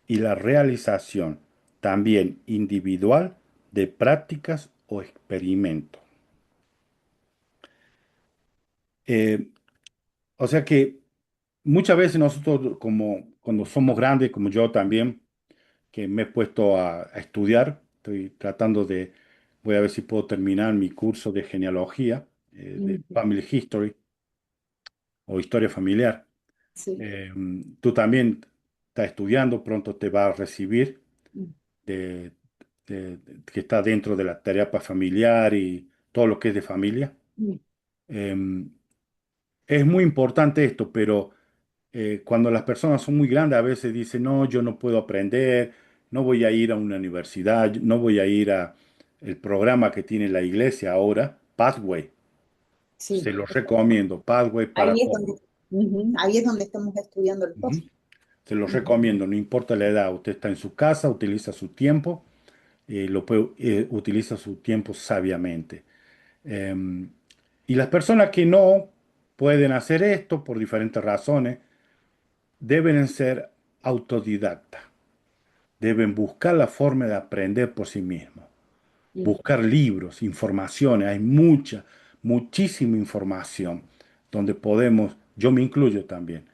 y la realización, también individual, de prácticas o experimentos. Eh, o sea que muchas veces nosotros, como cuando somos grandes, como yo también, que me he puesto a estudiar. Estoy tratando voy a ver si puedo terminar mi curso de genealogía, de ujú. Family History o historia familiar. Sí. Eh, Tú también estás estudiando, pronto te vas a recibir Ujú, de, que está dentro de la terapia familiar y todo lo que es de familia. Eh, es muy importante esto, pero cuando las personas son muy grandes, a veces dicen, no, yo no puedo aprender, no voy a ir a una universidad, no voy a ir a el programa que tiene la iglesia ahora, Pathway. sí, Se los recomiendo, Pathway para ahí es todos. donde, ujú, ahí es donde estamos estudiando el Ujú. post. Se los Ujú, recomiendo, no importa la edad, usted está en su casa, utiliza su tiempo, utiliza su tiempo sabiamente. Em, y las personas que no pueden hacer esto por diferentes razones, deben ser autodidactas. Deben buscar la forma de aprender por sí mismos, ujú, buscar libros, informaciones. Hay muchísima información donde podemos, yo me incluyo también.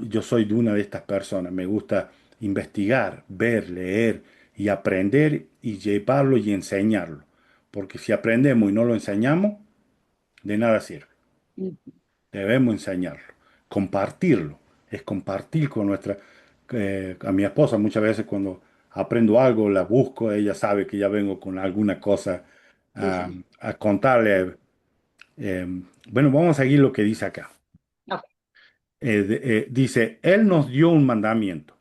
Yo soy de una de estas personas. Me gusta investigar, ver, leer y aprender y llevarlo y enseñarlo. Porque si aprendemos y no lo enseñamos, de nada sirve. ujú. Debemos enseñarlo, compartirlo. Es compartir con a mi esposa muchas veces cuando aprendo algo, la busco, ella sabe que ya vengo con alguna cosa a, Sí. a contarle. Eh, bueno, vamos a seguir lo que dice acá. Ok. Dice, Él nos dio un mandamiento.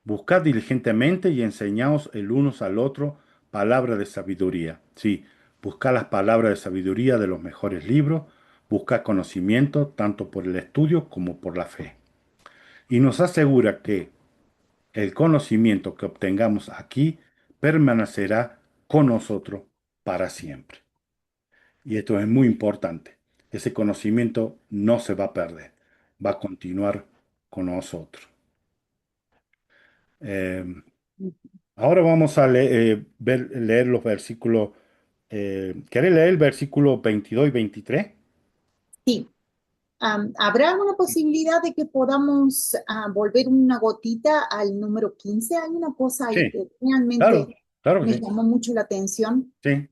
Buscad diligentemente y enseñaos el unos al otro palabra de sabiduría. Sí, buscad las palabras de sabiduría de los mejores libros, buscad conocimiento tanto por el estudio como por la fe. Y nos asegura que el conocimiento que obtengamos aquí permanecerá con nosotros para siempre. Y esto es muy importante. Ese conocimiento no se va a perder, va a continuar con nosotros. Eh, Ujú. Ahora vamos a leer los versículos. ¿Querés leer el versículo 22 y 23? Sí. ¿Habrá una posibilidad de que podamos volver una gotita al número 15? Hay una cosa ahí Sí, que claro, realmente claro que me sí. llamó mucho la atención. Sí.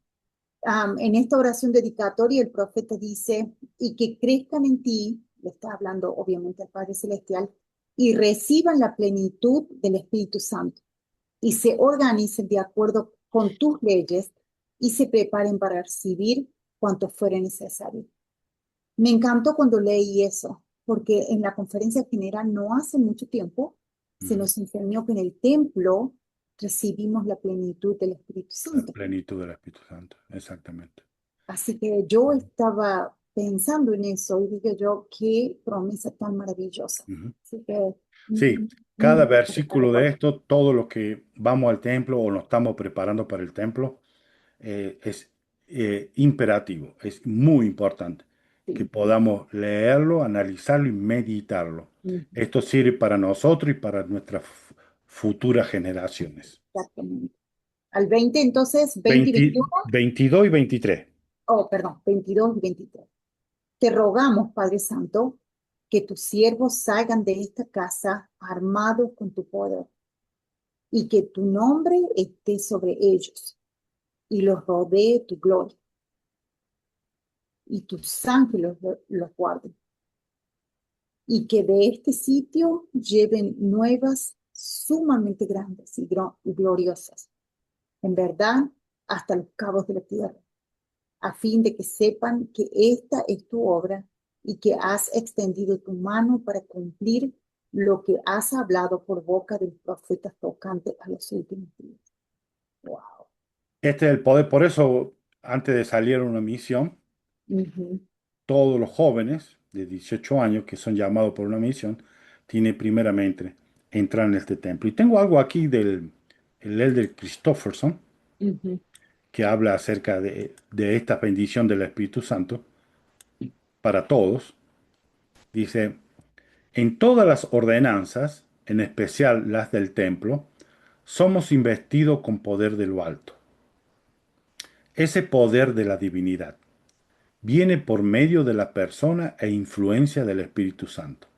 En esta oración dedicatoria, el profeta dice, y que crezcan en ti, le está hablando obviamente al Padre Celestial, y reciban la plenitud del Espíritu Santo, y se organicen de acuerdo con tus leyes, y se preparen para recibir cuanto fuere necesario. Me encantó cuando leí eso, porque en la conferencia general no hace mucho tiempo se Ujú. nos enseñó que en el templo recibimos la plenitud del Espíritu La Santo. plenitud del Espíritu Santo, exactamente. Así que yo estaba pensando en eso y dije yo, qué promesa tan maravillosa. Ujú. Así que Sí, muy cada interesante versículo por de esto, todo lo que vamos al templo o nos estamos preparando para el templo, es imperativo, es muy importante que sí. podamos leerlo, analizarlo y meditarlo. Ujú, Esto sirve para nosotros y para nuestras futuras generaciones. exactamente. Al 20 entonces, 20 y 21, 22 y 23. oh, perdón, 22 y 23. Te rogamos, Padre Santo, que tus siervos salgan de esta casa armados con tu poder y que tu nombre esté sobre ellos y los rodee tu gloria y tus ángeles los guarden y que de este sitio lleven nuevas sumamente grandes y gloriosas, en verdad, hasta los cabos de la tierra, a fin de que sepan que esta es tu obra y que has extendido tu mano para cumplir lo que has hablado por boca del profeta tocante a los últimos días. Wow. Este es el poder, por eso, antes de salir a una misión, Ujú, todos los jóvenes de 18 años que son llamados por una misión, tienen primeramente entrar en este templo. Y tengo algo aquí del el Elder Christofferson, ujú, que habla acerca de esta bendición del Espíritu Santo para todos. Dice, en todas las ordenanzas, en especial las del templo, somos investidos con poder de lo alto. Ese poder de la divinidad viene por medio de la persona e influencia del Espíritu Santo.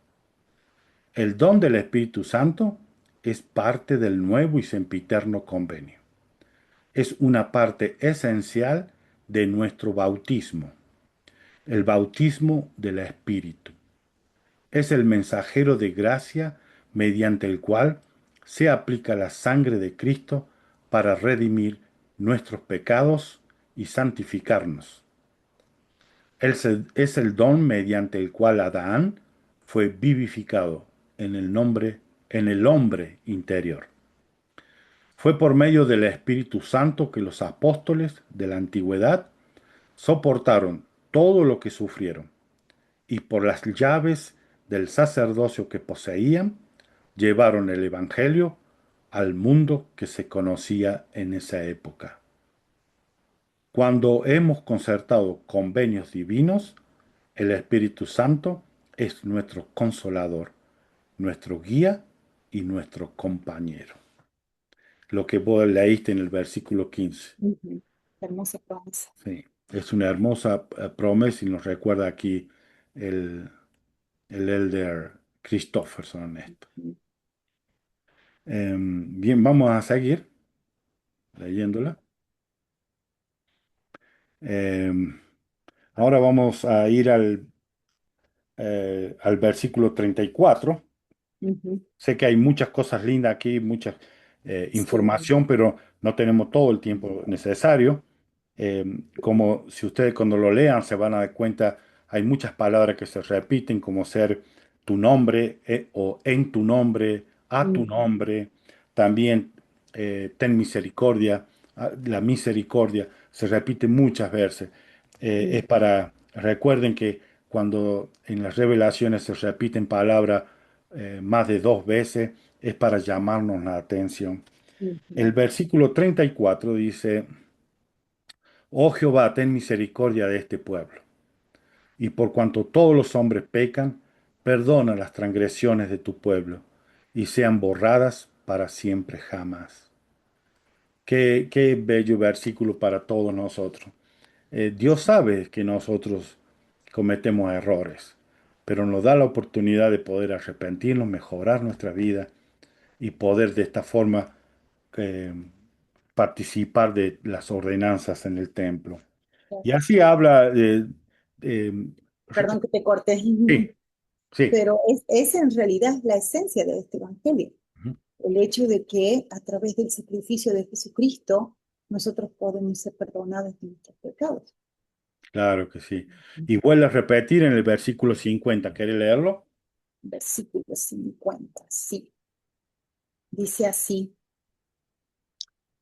El don del Espíritu Santo es parte del nuevo y sempiterno convenio. Es una parte esencial de nuestro bautismo, el bautismo del Espíritu. Es el mensajero de gracia mediante el cual se aplica la sangre de Cristo para redimir nuestros pecados y santificarnos. Es el don mediante el cual Adán fue vivificado en el nombre, en el hombre interior. Fue por medio del Espíritu Santo que los apóstoles de la antigüedad soportaron todo lo que sufrieron y por las llaves del sacerdocio que poseían, llevaron el Evangelio al mundo que se conocía en esa época. Cuando hemos concertado convenios divinos, el Espíritu Santo es nuestro consolador, nuestro guía y nuestro compañero. Lo que vos leíste en el versículo 15. ujú. Hermosa promesa. Sí, es una hermosa promesa y nos recuerda aquí el, el elder Christofferson en esto. Ujú, Bien, vamos a seguir leyéndola. Em, Ahora vamos a ir al versículo 34. ujú. Sé que hay muchas cosas lindas aquí, mucha Sí. información, pero no tenemos todo el tiempo necesario. Como si ustedes cuando lo lean se van a dar cuenta, hay muchas palabras que se repiten, como ser tu nombre o en tu nombre, a tu Ujú, nombre. También ten misericordia, la misericordia se repite muchas veces. Es ujú, para, recuerden que cuando en las revelaciones se repiten palabras más de dos veces, es para llamarnos la atención. ujú, El versículo 34 dice, Oh Jehová, ten misericordia de este pueblo, y por cuanto todos los hombres pecan, perdona las transgresiones de tu pueblo, y sean borradas para siempre jamás. Qué bello versículo para todos nosotros. Dios sabe que nosotros cometemos errores, pero nos da la oportunidad de poder arrepentirnos, mejorar nuestra vida y poder de esta forma eh, participar de las ordenanzas en el templo. Y así habla de- Perdón que te corté, sí, sí. pero es en realidad la esencia de este evangelio. Ujú. El hecho de que a través del sacrificio de Jesucristo nosotros podemos ser perdonados de nuestros pecados. Claro que sí. Y vuelve a repetir en el versículo 50. ¿Quiere leerlo? Versículo 50, sí. Dice así,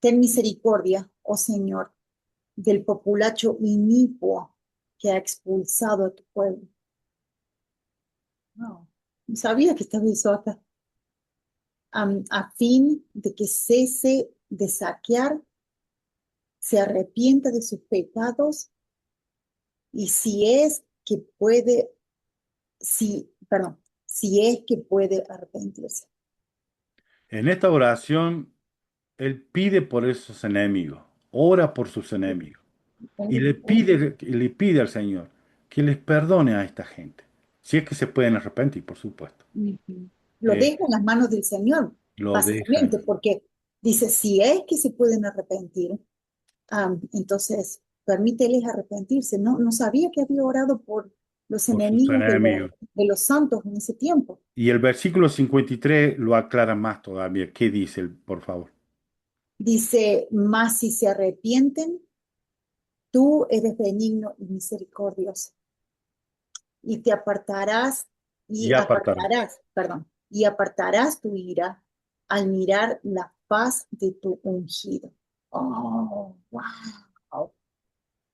ten misericordia, oh Señor, del populacho inicuo que ha expulsado a tu pueblo. No, no sabía que estaba eso acá. A fin de que cese de saquear, se arrepienta de sus pecados y si es que puede, perdón, si es que puede arrepentirse. En esta oración, él pide por esos enemigos, ora por sus enemigos y le pide al Señor que les perdone a esta gente, si es que se pueden arrepentir, por supuesto. Ujú. Lo Eh, deja en las manos del Señor, lo deja. básicamente, porque dice, si es que se pueden arrepentir, entonces permíteles arrepentirse. No, no sabía que había orado por los Por sus enemigos enemigos. de los santos en ese tiempo. Y el versículo 53 lo aclara más todavía. ¿Qué dice, por favor? Dice, mas si se arrepienten, tú eres benigno y misericordioso y te apartarás Y apartará. y apartarás tu ira al mirar la paz de tu ungido. Oh, wow.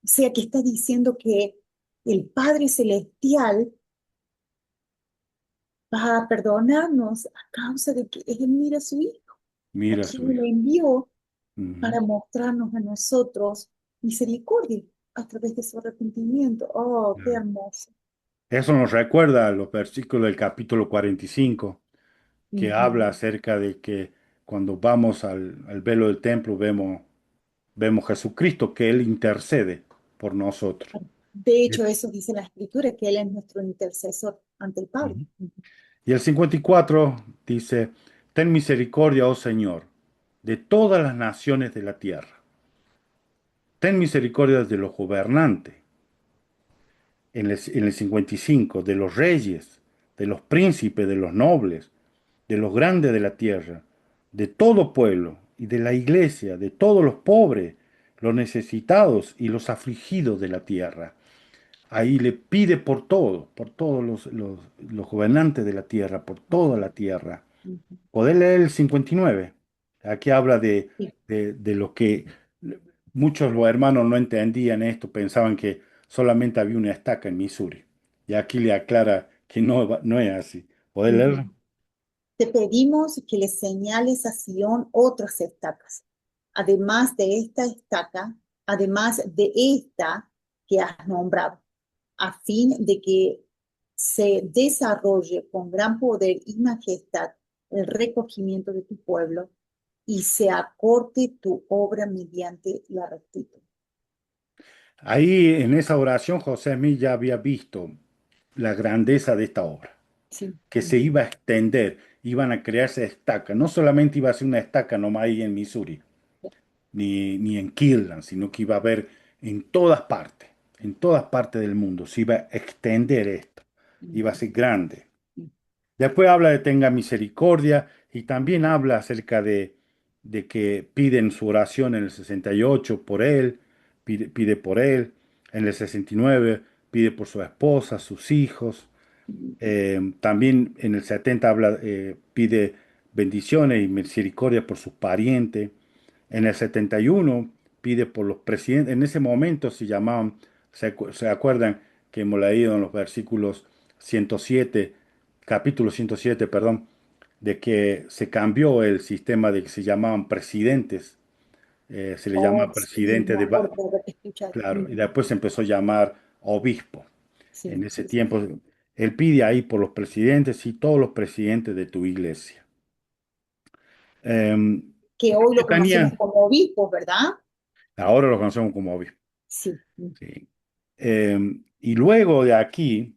O sea que está diciendo que el Padre Celestial va a perdonarnos a causa de que Él mira a su Hijo, a Mira a su quien hijo. le envió Ujú. para mostrarnos a nosotros misericordia a través de su arrepentimiento. Oh, qué Claro. hermoso. Eso nos recuerda a los versículos del capítulo 45, que Ujú. habla acerca de que cuando vamos al velo del templo vemos Jesucristo, que Él intercede por nosotros. De Bien. hecho, eso dice la Escritura, que Él es nuestro intercesor ante el Padre. Ujú. Y el 54 dice, ten misericordia, oh Señor, de todas las naciones de la tierra. Ten misericordia de los gobernantes. En el 55, de los reyes, de los príncipes, de los nobles, de los grandes de la tierra, de todo pueblo y de la iglesia, de todos los pobres, los necesitados y los afligidos de la tierra. Ahí le pide por todos los gobernantes de la tierra, por toda la tierra. Ujú. Poder leer el 59. Aquí habla Sí. de lo que muchos los hermanos no entendían esto, pensaban que solamente había una estaca en Missouri. Y aquí le aclara que no es así. ¿Poder Ujú. leerlo? Te pedimos que le señales a Sión otras estacas, además de esta estaca, además de esta que has nombrado, a fin de que se desarrolle con gran poder y majestad el recogimiento de tu pueblo y se acorte tu obra mediante la rectitud. Ahí en esa oración José Smith ya había visto la grandeza de esta obra, Sí. que se iba a extender, iban a crearse estacas. No solamente iba a ser una estaca nomás ahí en Missouri, ni en Kirtland, sino que iba a haber en todas partes del mundo, se iba a extender esto, iba a ser grande. Después habla de tenga misericordia y también habla acerca de que piden su oración en el 68 por él, pide por él, en el 69 pide por su esposa, sus hijos. También en el 70 pide bendiciones y misericordia por sus parientes. En el 71 pide por los presidentes. En ese momento se llamaban, se acuerdan que hemos leído en los versículos 107, capítulo 107, perdón, de que se cambió el sistema de que se llamaban presidentes. Se le llama Oh, sí, presidente me de, acuerdo de haber escuchado. claro, y después se empezó a llamar obispo. En Sí, ese sí, sí. tiempo, él pide ahí por los presidentes y todos los presidentes de tu iglesia. que hoy que lo conocemos tenía, como obispos, ¿verdad? ahora lo conocemos como obispo. Sí. Sí. Y luego de aquí,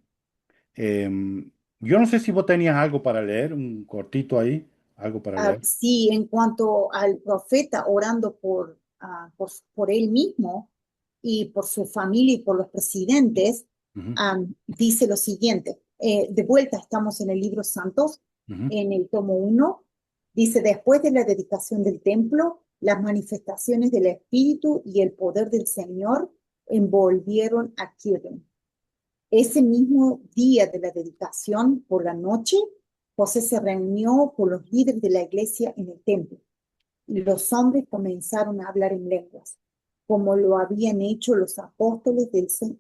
yo no sé si vos tenías algo para leer, un cortito ahí, algo para leer. Sí, en cuanto al profeta orando por él mismo y por su familia y por los presidentes, Ujú, dice lo siguiente. De vuelta estamos en el libro Santos, ujú. en el tomo uno. Dice, después de la dedicación del templo, las manifestaciones del Espíritu y el poder del Señor envolvieron a Kieran. Ese mismo día de la dedicación, por la noche, José se reunió con los líderes de la iglesia en el templo y los hombres comenzaron a hablar en lenguas, como lo habían hecho los apóstoles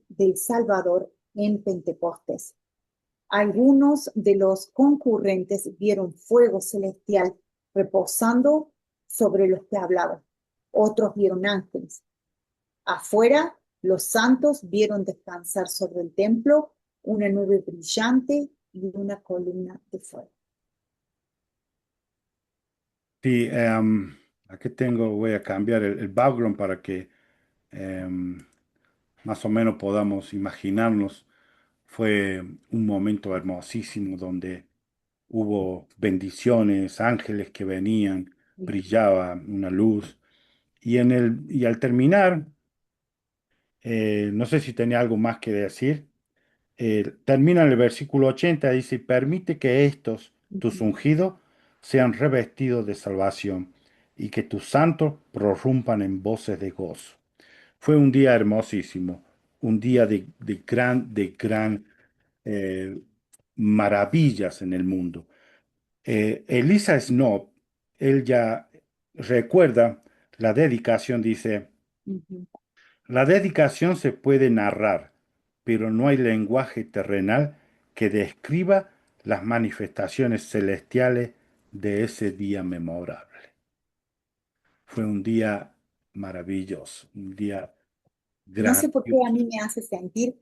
del Salvador en Pentecostés. Algunos de los concurrentes vieron fuego celestial reposando sobre los que hablaban. Otros vieron ángeles. Afuera, los santos vieron descansar sobre el templo una nube brillante y una columna de fuego. Sí, aquí tengo, voy a cambiar el background para que em, más o menos podamos imaginarnos. Fue un momento hermosísimo donde hubo bendiciones, ángeles que venían, brillaba una luz. Y al terminar, no sé si tenía algo más que decir. Termina en el versículo 80, dice, permite que estos, tus ungidos, sean revestidos de salvación y que tus santos prorrumpan en voces de gozo. Fue un día hermosísimo, un día de gran eh, maravillas en el mundo. Elisa Snob, él ya recuerda la dedicación, dice, la dedicación se puede narrar, pero no hay lenguaje terrenal que describa las manifestaciones celestiales de ese día memorable. Fue un día maravilloso, un día No sé por qué a grandioso. mí me hace sentir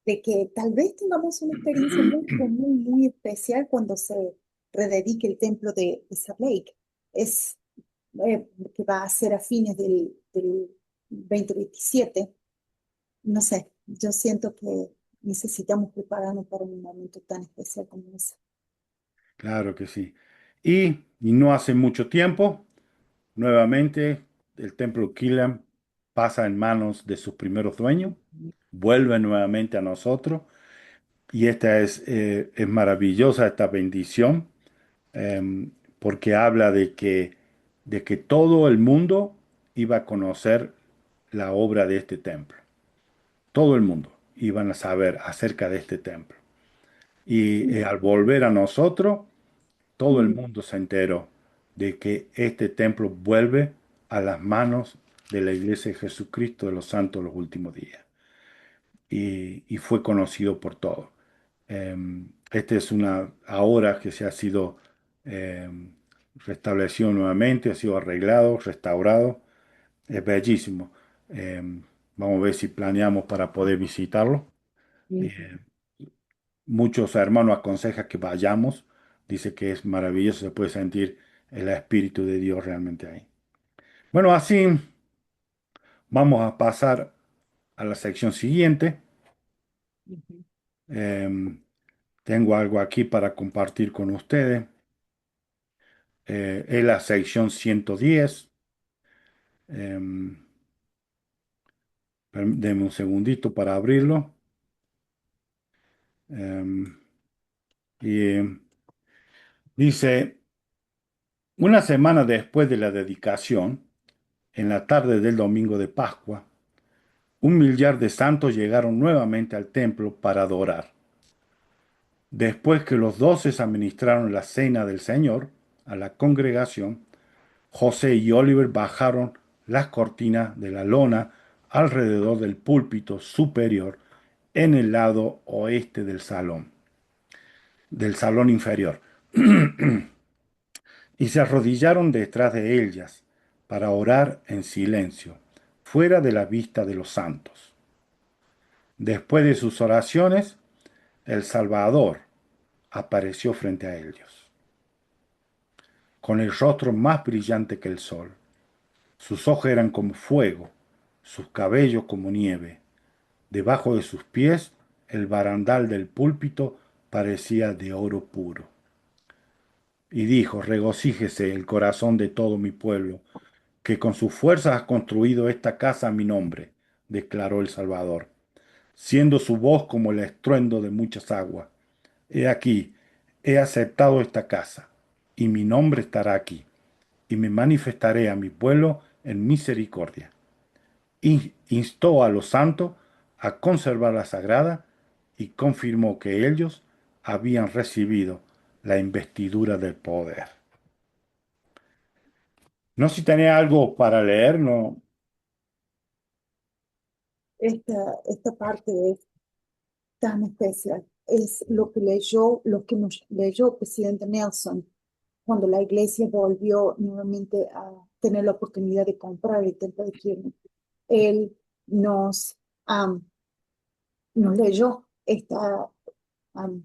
de que tal vez tengamos una experiencia muy, muy, muy especial cuando se rededique el templo de Salt Lake. Es que va a ser a fines del 2027. No sé, yo siento que necesitamos prepararnos para un momento tan especial como ese. Claro que sí. Y no hace mucho tiempo, nuevamente, el templo Killam pasa en manos de sus primeros dueños, vuelve nuevamente a nosotros. Y esta es maravillosa, esta bendición, porque habla de que todo el mundo iba a conocer la obra de este templo. Todo el mundo iban a saber acerca de este templo. Y al volver a nosotros, todo el Mm, mundo se enteró de que este templo vuelve a las manos de la Iglesia de Jesucristo de los Santos de los últimos días. Y fue conocido por todos. Este es una, ahora que se ha sido restablecido nuevamente, ha sido arreglado, restaurado, es bellísimo. Vamos a ver si planeamos para poder visitarlo. ujú, Eh, Muchos hermanos aconsejan que vayamos, dice que es maravilloso, se puede sentir el Espíritu de Dios realmente ahí. Bueno, así vamos a pasar a la sección siguiente. ujú, Tengo algo aquí para compartir con ustedes. Es la sección 110. Em, Deme un segundito para abrirlo. Em, y dice, una semana después de la dedicación, en la tarde del domingo de Pascua, 1 millar de santos llegaron nuevamente al templo para adorar. Después que los 12 administraron la cena del Señor a la congregación, José y Oliver bajaron las cortinas de la lona alrededor del púlpito superior en el lado oeste del salón inferior, y se arrodillaron detrás de ellas para orar en silencio, fuera de la vista de los santos. Después de sus oraciones, el Salvador apareció frente a ellos. con el rostro más brillante que el sol. Sus ojos eran como fuego, sus cabellos como nieve. Debajo de sus pies, el barandal del púlpito parecía de oro puro. Y dijo, regocíjese el corazón de todo mi pueblo, que con sus fuerzas has construido esta casa a mi nombre, declaró el Salvador, siendo su voz como el estruendo de muchas aguas. He aquí, he aceptado esta casa, y mi nombre estará aquí, y me manifestaré a mi pueblo en misericordia. Y instó a los santos a conservar la sagrada y confirmó que ellos habían recibido la investidura del poder. No sé si tenía algo para leer, ¿no? Esta parte es tan especial. Es lo que nos leyó el presidente Nelson cuando la iglesia volvió nuevamente a tener la oportunidad de comprar el templo de Kirtland. Él nos, am, nos leyó am,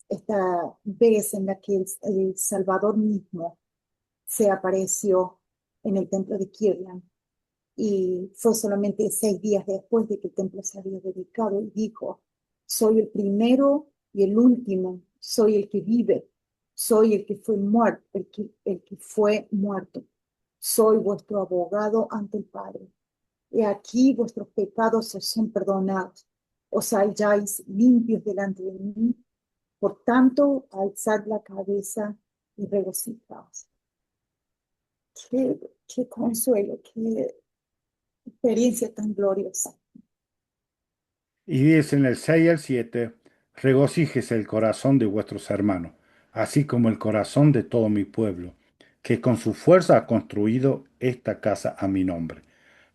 esta vez en la que el Salvador mismo se apareció en el templo de Kirtland y fue solamente 6 días después de que el templo se había dedicado y dijo, soy el primero y el último, soy el que vive, soy el que fue muerto, el que fue muerto, soy vuestro abogado ante el Padre. Y aquí vuestros pecados os son perdonados, os halláis limpios delante de mí, por tanto, alzad la cabeza y regocijaos. Qué, qué consuelo, qué experiencia tan gloriosa. Y dice en el 6 al 7, regocíjese el corazón de vuestros hermanos, así como el corazón de todo mi pueblo, que con su fuerza ha construido esta casa a mi nombre.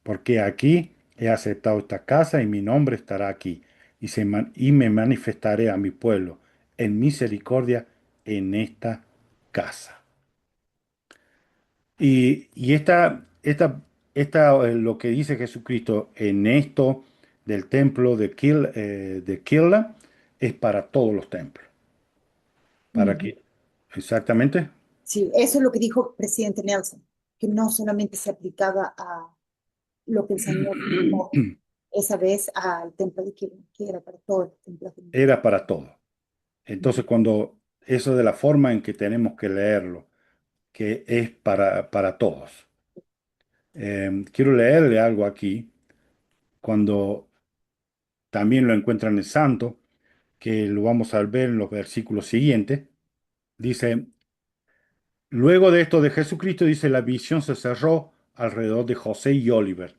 Porque aquí he aceptado esta casa y mi nombre estará aquí, y me manifestaré a mi pueblo en misericordia en esta casa. Y lo que dice Jesucristo en esto del templo de Kirla es para todos los templos. ¿Para Ujú. qué? Exactamente. Sí, eso es lo que dijo el presidente Nelson, que no solamente se aplicaba a lo que el Señor dijo esa vez al templo de Kirtland, que era para todos los templos del mundo. Era para todos. Entonces, cuando eso de la forma en que tenemos que leerlo, que es para todos. Quiero leerle algo aquí, cuando también lo encuentran en Santo, que lo vamos a ver en los versículos siguientes. Dice, luego de esto de Jesucristo, dice, la visión se cerró alrededor de José y Oliver,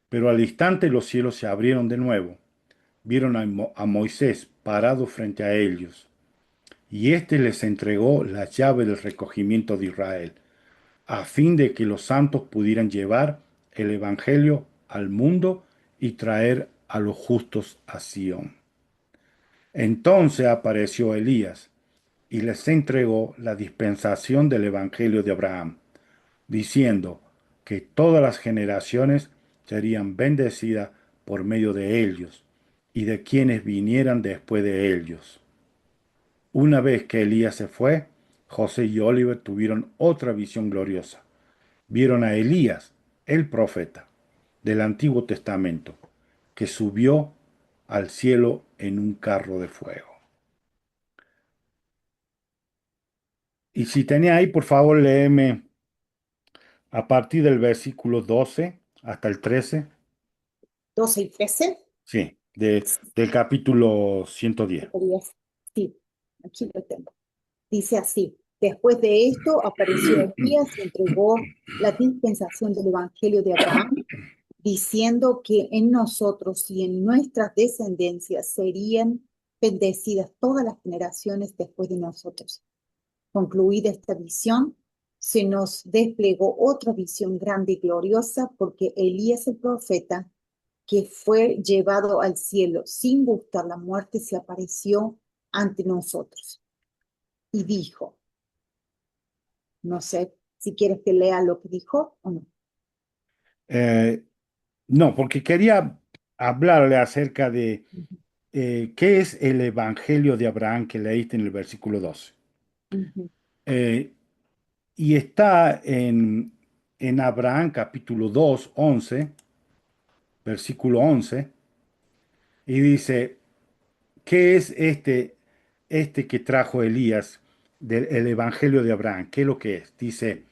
pero al instante los cielos se abrieron de nuevo. Vieron a Moisés parado frente a ellos, y éste les entregó la llave del recogimiento de Israel, a fin de que los santos pudieran llevar el Evangelio al mundo y traer a los justos a Sión. Entonces apareció Elías y les entregó la dispensación del Evangelio de Abraham, diciendo que todas las generaciones serían bendecidas por medio de ellos y de quienes vinieran después de ellos. Una vez que Elías se fue, José y Oliver tuvieron otra visión gloriosa. Vieron a Elías, el profeta del Antiguo Testamento, que subió al cielo en un carro de fuego. Y si tenía ahí, por favor, léeme a partir del versículo 12 hasta el 13. 12 y 13. Sí, del capítulo 110. Sí, aquí lo tengo. Dice así, después de esto apareció Elías y entregó la dispensación del Evangelio de Abraham, diciendo que en nosotros y en nuestras descendencias serían bendecidas todas las generaciones después de nosotros. Concluida esta visión, se nos desplegó otra visión grande y gloriosa porque Elías el profeta, que fue llevado al cielo sin gustar la muerte, se apareció ante nosotros y dijo, no sé si quieres que lea lo que dijo o no. Eh, no, porque quería hablarle acerca de Ujú, qué es el Evangelio de Abraham que leíste en el versículo 12. ujú, Eh, y está en Abraham capítulo 2 11 versículo 11 y dice, ¿qué es este que trajo Elías del Evangelio de Abraham? ¿Qué es lo que es? Dice,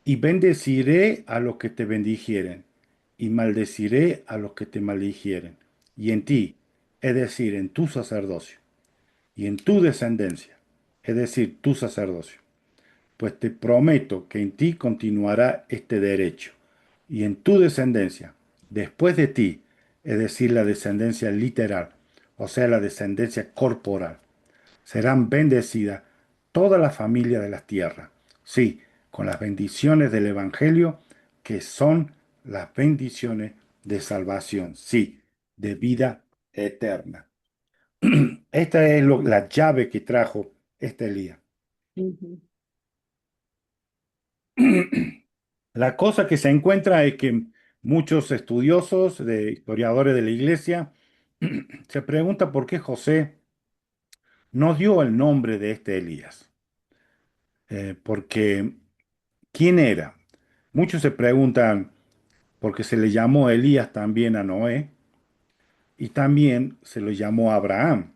y bendeciré a los que te bendijeren, y maldeciré a los que te maldijeren. Y en ti, es decir, en tu sacerdocio, y en tu descendencia, es decir, tu sacerdocio, pues te prometo que en ti continuará este derecho, y en tu descendencia, después de ti, es decir, la descendencia literal, o sea, la descendencia corporal, serán bendecidas toda la familia de la tierra. Sí, con las bendiciones del Evangelio, que son las bendiciones de salvación, sí, de vida eterna. Esta es la llave que trajo este Elías. Ujú, La cosa que se encuentra es que muchos estudiosos, historiadores de la iglesia, se preguntan por qué José no dio el nombre de este Elías. Porque, ¿quién era? Muchos se preguntan por qué se le llamó Elías también a Noé y también se lo llamó a Abraham.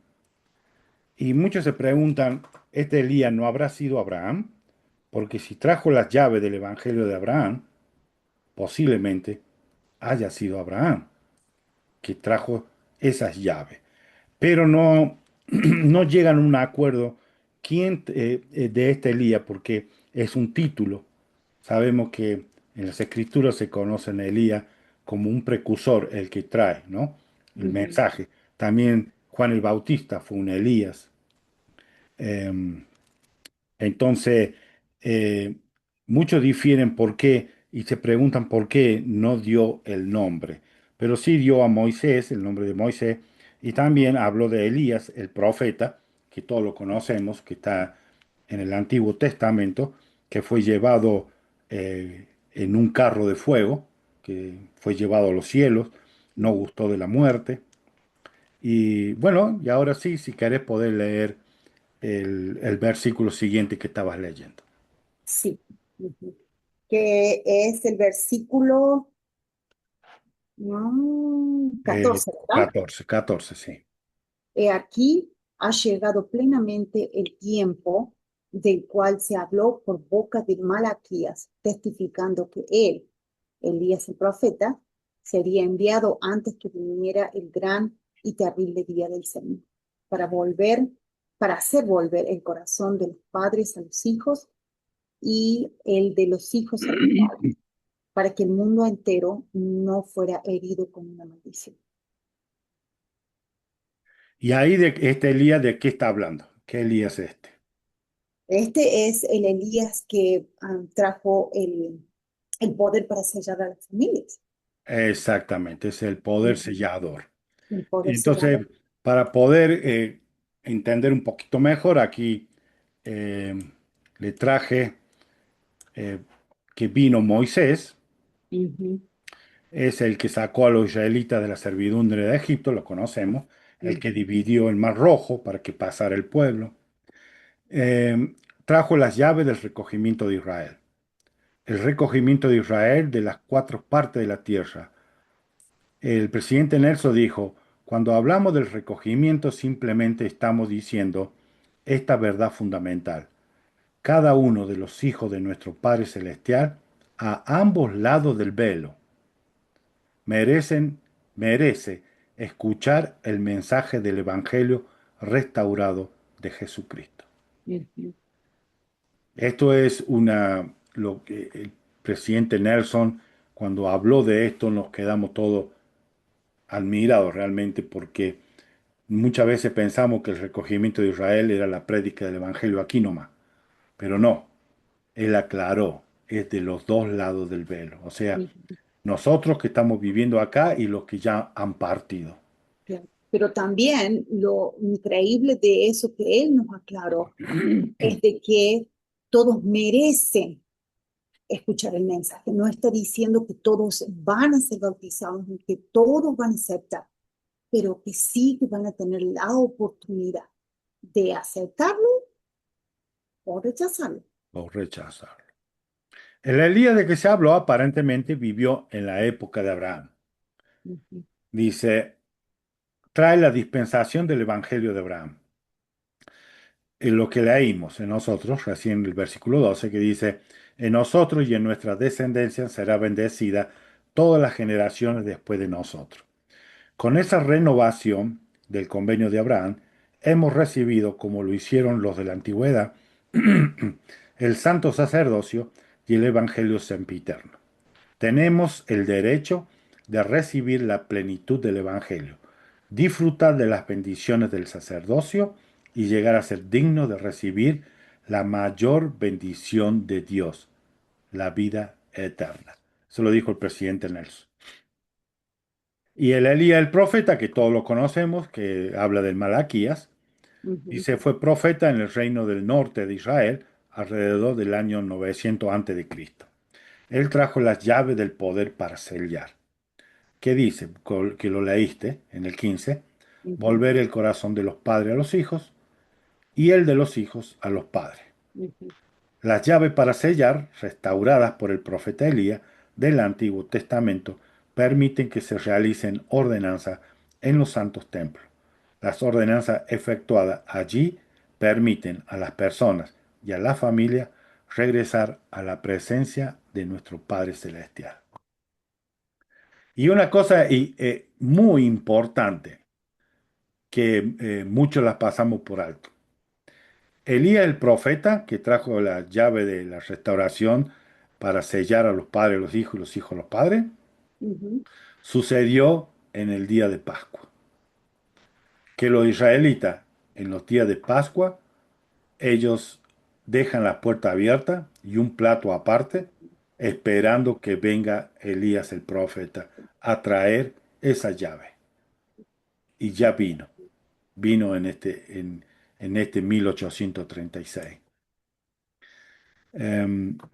Y muchos se preguntan, ¿este Elías no habrá sido Abraham? Porque si trajo las llaves del Evangelio de Abraham, posiblemente haya sido Abraham que trajo esas llaves. Pero no, no llegan a un acuerdo quién de este Elías, porque es un título. Sabemos que en las escrituras se conoce a Elías como un precursor, el que trae, ¿no? El ujú, mensaje. También Juan el Bautista fue un Elías. Em, entonces, eh, muchos difieren por qué y se preguntan por qué no dio el nombre, pero sí dio a Moisés el nombre de Moisés y también habló de Elías, el profeta, que todos lo conocemos, que está en el Antiguo Testamento, que fue llevado en un carro de fuego, que fue llevado a los cielos, no ujú. gustó de la muerte. Y bueno, y ahora sí, si querés poder leer el versículo siguiente que estabas leyendo. Sí, ujú. Que es el versículo 14, ¿verdad? 14, sí. He aquí ha llegado plenamente el tiempo del cual se habló por boca de Malaquías, testificando que él, Elías el profeta, sería enviado antes que viniera el gran y terrible día del Señor, para volver, para hacer volver el corazón de los padres a los hijos y el de los hijos a los padres, para que el mundo entero no fuera herido con una maldición. Y ahí de este Elías, ¿de qué está hablando? ¿Qué Elías es este? Este es el Elías que trajo el poder para sellar a las familias, Exactamente, es el poder sellador. el Y poder entonces, sellador. para poder entender un poquito mejor, aquí eh, le traje eh, que vino Moisés, Ujú, es el que sacó a los israelitas de la servidumbre de Egipto, lo conocemos, el que ujú, dividió el Mar Rojo para que pasara el pueblo. Trajo las llaves del recogimiento de Israel. El recogimiento de Israel de las cuatro partes de la tierra. El presidente Nelson dijo, cuando hablamos del recogimiento simplemente estamos diciendo esta verdad fundamental. Cada uno de los hijos de nuestro Padre Celestial, a ambos lados del velo, merecen, merece escuchar el mensaje del Evangelio restaurado de Jesucristo. ujú. Esto es lo que el presidente Nelson, cuando habló de esto, nos quedamos todos admirados realmente porque muchas veces pensamos que el recogimiento de Israel era la prédica del Evangelio aquí nomás, pero no, él aclaró, es de los dos lados del velo, o sea, Ujú, nosotros que estamos viviendo acá y los que ya han partido. claro. Pero también lo increíble de eso que él nos aclaró es de que todos merecen escuchar el mensaje. No está diciendo que todos van a ser bautizados, ni que todos van a aceptar, pero que sí que van a tener la oportunidad de aceptarlo o rechazarlo. O rechazarlo. El Elías de que se habló aparentemente vivió en la época de Abraham. Ujú, Dice, trae la dispensación del Evangelio de Abraham. En lo que leímos en nosotros, recién el versículo 12, que dice, en nosotros y en nuestra descendencia será bendecida todas las generaciones después de nosotros. Con esa renovación del convenio de Abraham, hemos recibido, como lo hicieron los de la antigüedad, el santo sacerdocio y el evangelio sempiterno. Tenemos el derecho de recibir la plenitud del evangelio, disfrutar de las bendiciones del sacerdocio y llegar a ser digno de recibir la mayor bendición de Dios, la vida eterna. Eso lo dijo el presidente Nelson. Y el Elías, el profeta, que todos lo conocemos, que habla del Malaquías, ujú, dice, fue profeta en el reino del norte de Israel alrededor del año 900 a.C. Él trajo las llaves del poder para sellar. ¿Qué dice? Que lo leíste en el 15. ujú, Volver el corazón de los padres a los hijos y el de los hijos a los padres. ujú. Las llaves para sellar, restauradas por el profeta Elías del Antiguo Testamento, permiten que se realicen ordenanzas en los santos templos. Las ordenanzas efectuadas allí permiten a las personas y a la familia regresar a la presencia de nuestro Padre Celestial. Y una cosa muy importante que muchos las pasamos por alto. Elías el profeta, que trajo la llave de la restauración para sellar a los padres, los hijos y los hijos a los padres, Ujú, sucedió en el día de Pascua. Que los israelitas, en los días de Pascua, ellos dejan la puerta abierta y un plato aparte, esperando que venga Elías el profeta a traer esa llave. Y ya vino en este 1836.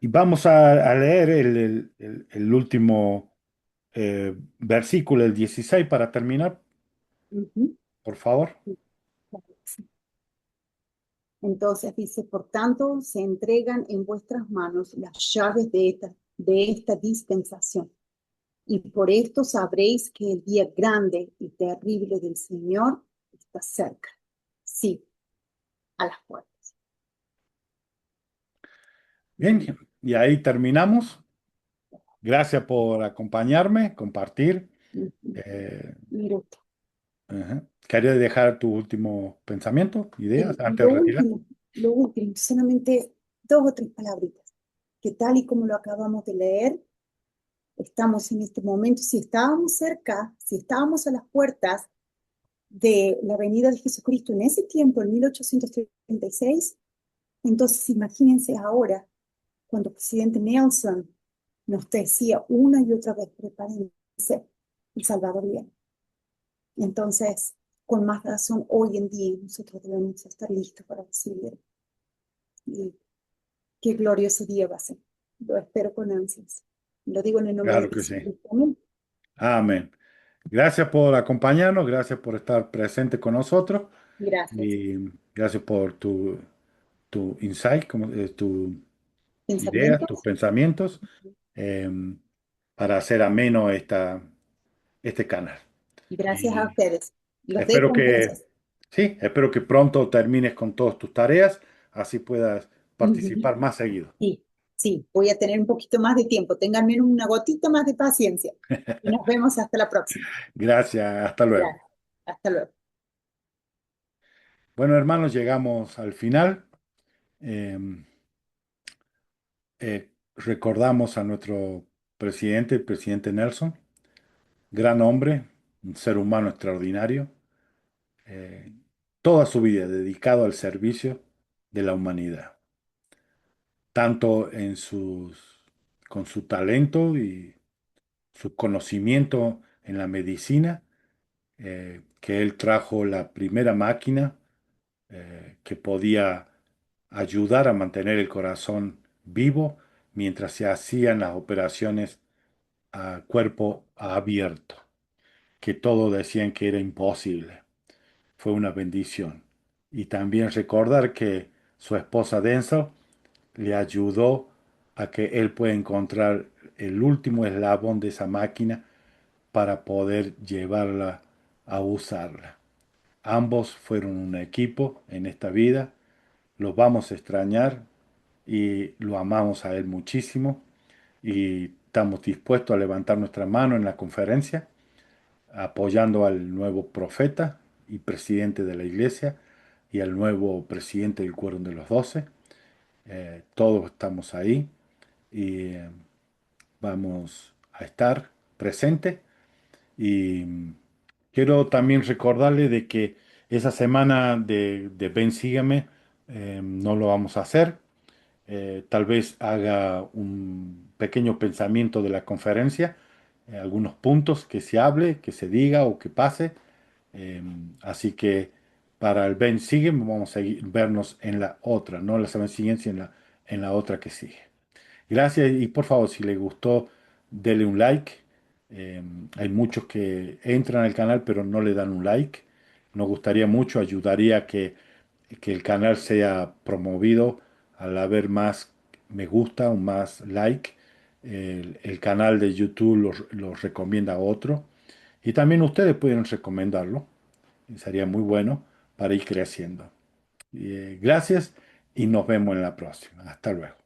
Y vamos a leer el último versículo, el 16, para terminar, ujú. por favor. Sí. Entonces dice, por tanto, se entregan en vuestras manos las llaves de esta dispensación. Y por esto sabréis que el día grande y terrible del Señor está cerca. Sí, a las puertas. Bien, Ujú, y ahí terminamos. Gracias por acompañarme, compartir. ujú. Eh, Mira esto. ajá. ¿Querías dejar tu último pensamiento, ideas antes Lo de retirar? último, lo último, solamente dos o tres palabritas, que tal y como lo acabamos de leer, estamos en este momento, si estábamos cerca, si estábamos a las puertas de la venida de Jesucristo en ese tiempo, en 1836, entonces imagínense ahora, cuando el presidente Nelson nos decía una y otra vez, prepárense, el Salvador viene. Entonces, con más razón, hoy en día nosotros debemos estar listos para recibir. Y qué glorioso día va a ser. Lo espero con ansias. Lo digo en el nombre de Claro que sí. Jesucristo. Amén. Amén. Gracias por acompañarnos, gracias por estar presente con nosotros Gracias. y gracias por tu insight, tu ideas, tus Pensamientos. pensamientos, eh, para hacer ameno este canal. Gracias a Y ustedes. Los espero dejo que, entonces. sí, espero que pronto termines con todas tus tareas, así puedas Ujú. participar más seguido. Sí, sí, voy a tener un poquito más de tiempo. Ténganme una gotita más de paciencia. Y nos vemos hasta la próxima. Gracias, hasta luego. Gracias. Hasta luego. Bueno, hermanos, llegamos al final. Eh, recordamos a nuestro presidente, el presidente Nelson, gran hombre, un ser humano extraordinario, eh, toda su vida dedicado al servicio de la humanidad, tanto con su talento y su conocimiento en la medicina, que él trajo la primera máquina que podía ayudar a mantener el corazón vivo mientras se hacían las operaciones a cuerpo abierto, que todos decían que era imposible. Fue una bendición. Y también recordar que su esposa Denzel le ayudó a que él pueda encontrar el último eslabón de esa máquina para poder llevarla a usarla. Ambos fueron un equipo en esta vida, los vamos a extrañar y lo amamos a él muchísimo y estamos dispuestos a levantar nuestra mano en la conferencia apoyando al nuevo profeta y presidente de la iglesia y al nuevo presidente del Quórum de los Doce. Todos estamos ahí y vamos a estar presentes. Y quiero también recordarle de que esa semana de Ven Sígueme no lo vamos a hacer. Tal vez haga un pequeño pensamiento de la conferencia, algunos puntos que se hable, que se diga o que pase. Eh, Así que para el Ven Sígueme vamos a vernos en la otra, no la semana siguiente, sino en la otra que sigue. Gracias y por favor, si le gustó, dele un like. Eh, Hay muchos que entran al canal pero no le dan un like. Nos gustaría mucho, ayudaría a que el canal sea promovido al haber más me gusta o más like. El canal de YouTube los recomienda a otro. Y también ustedes pueden recomendarlo. Y sería muy bueno para ir creciendo. Gracias y nos vemos en la próxima. Hasta luego.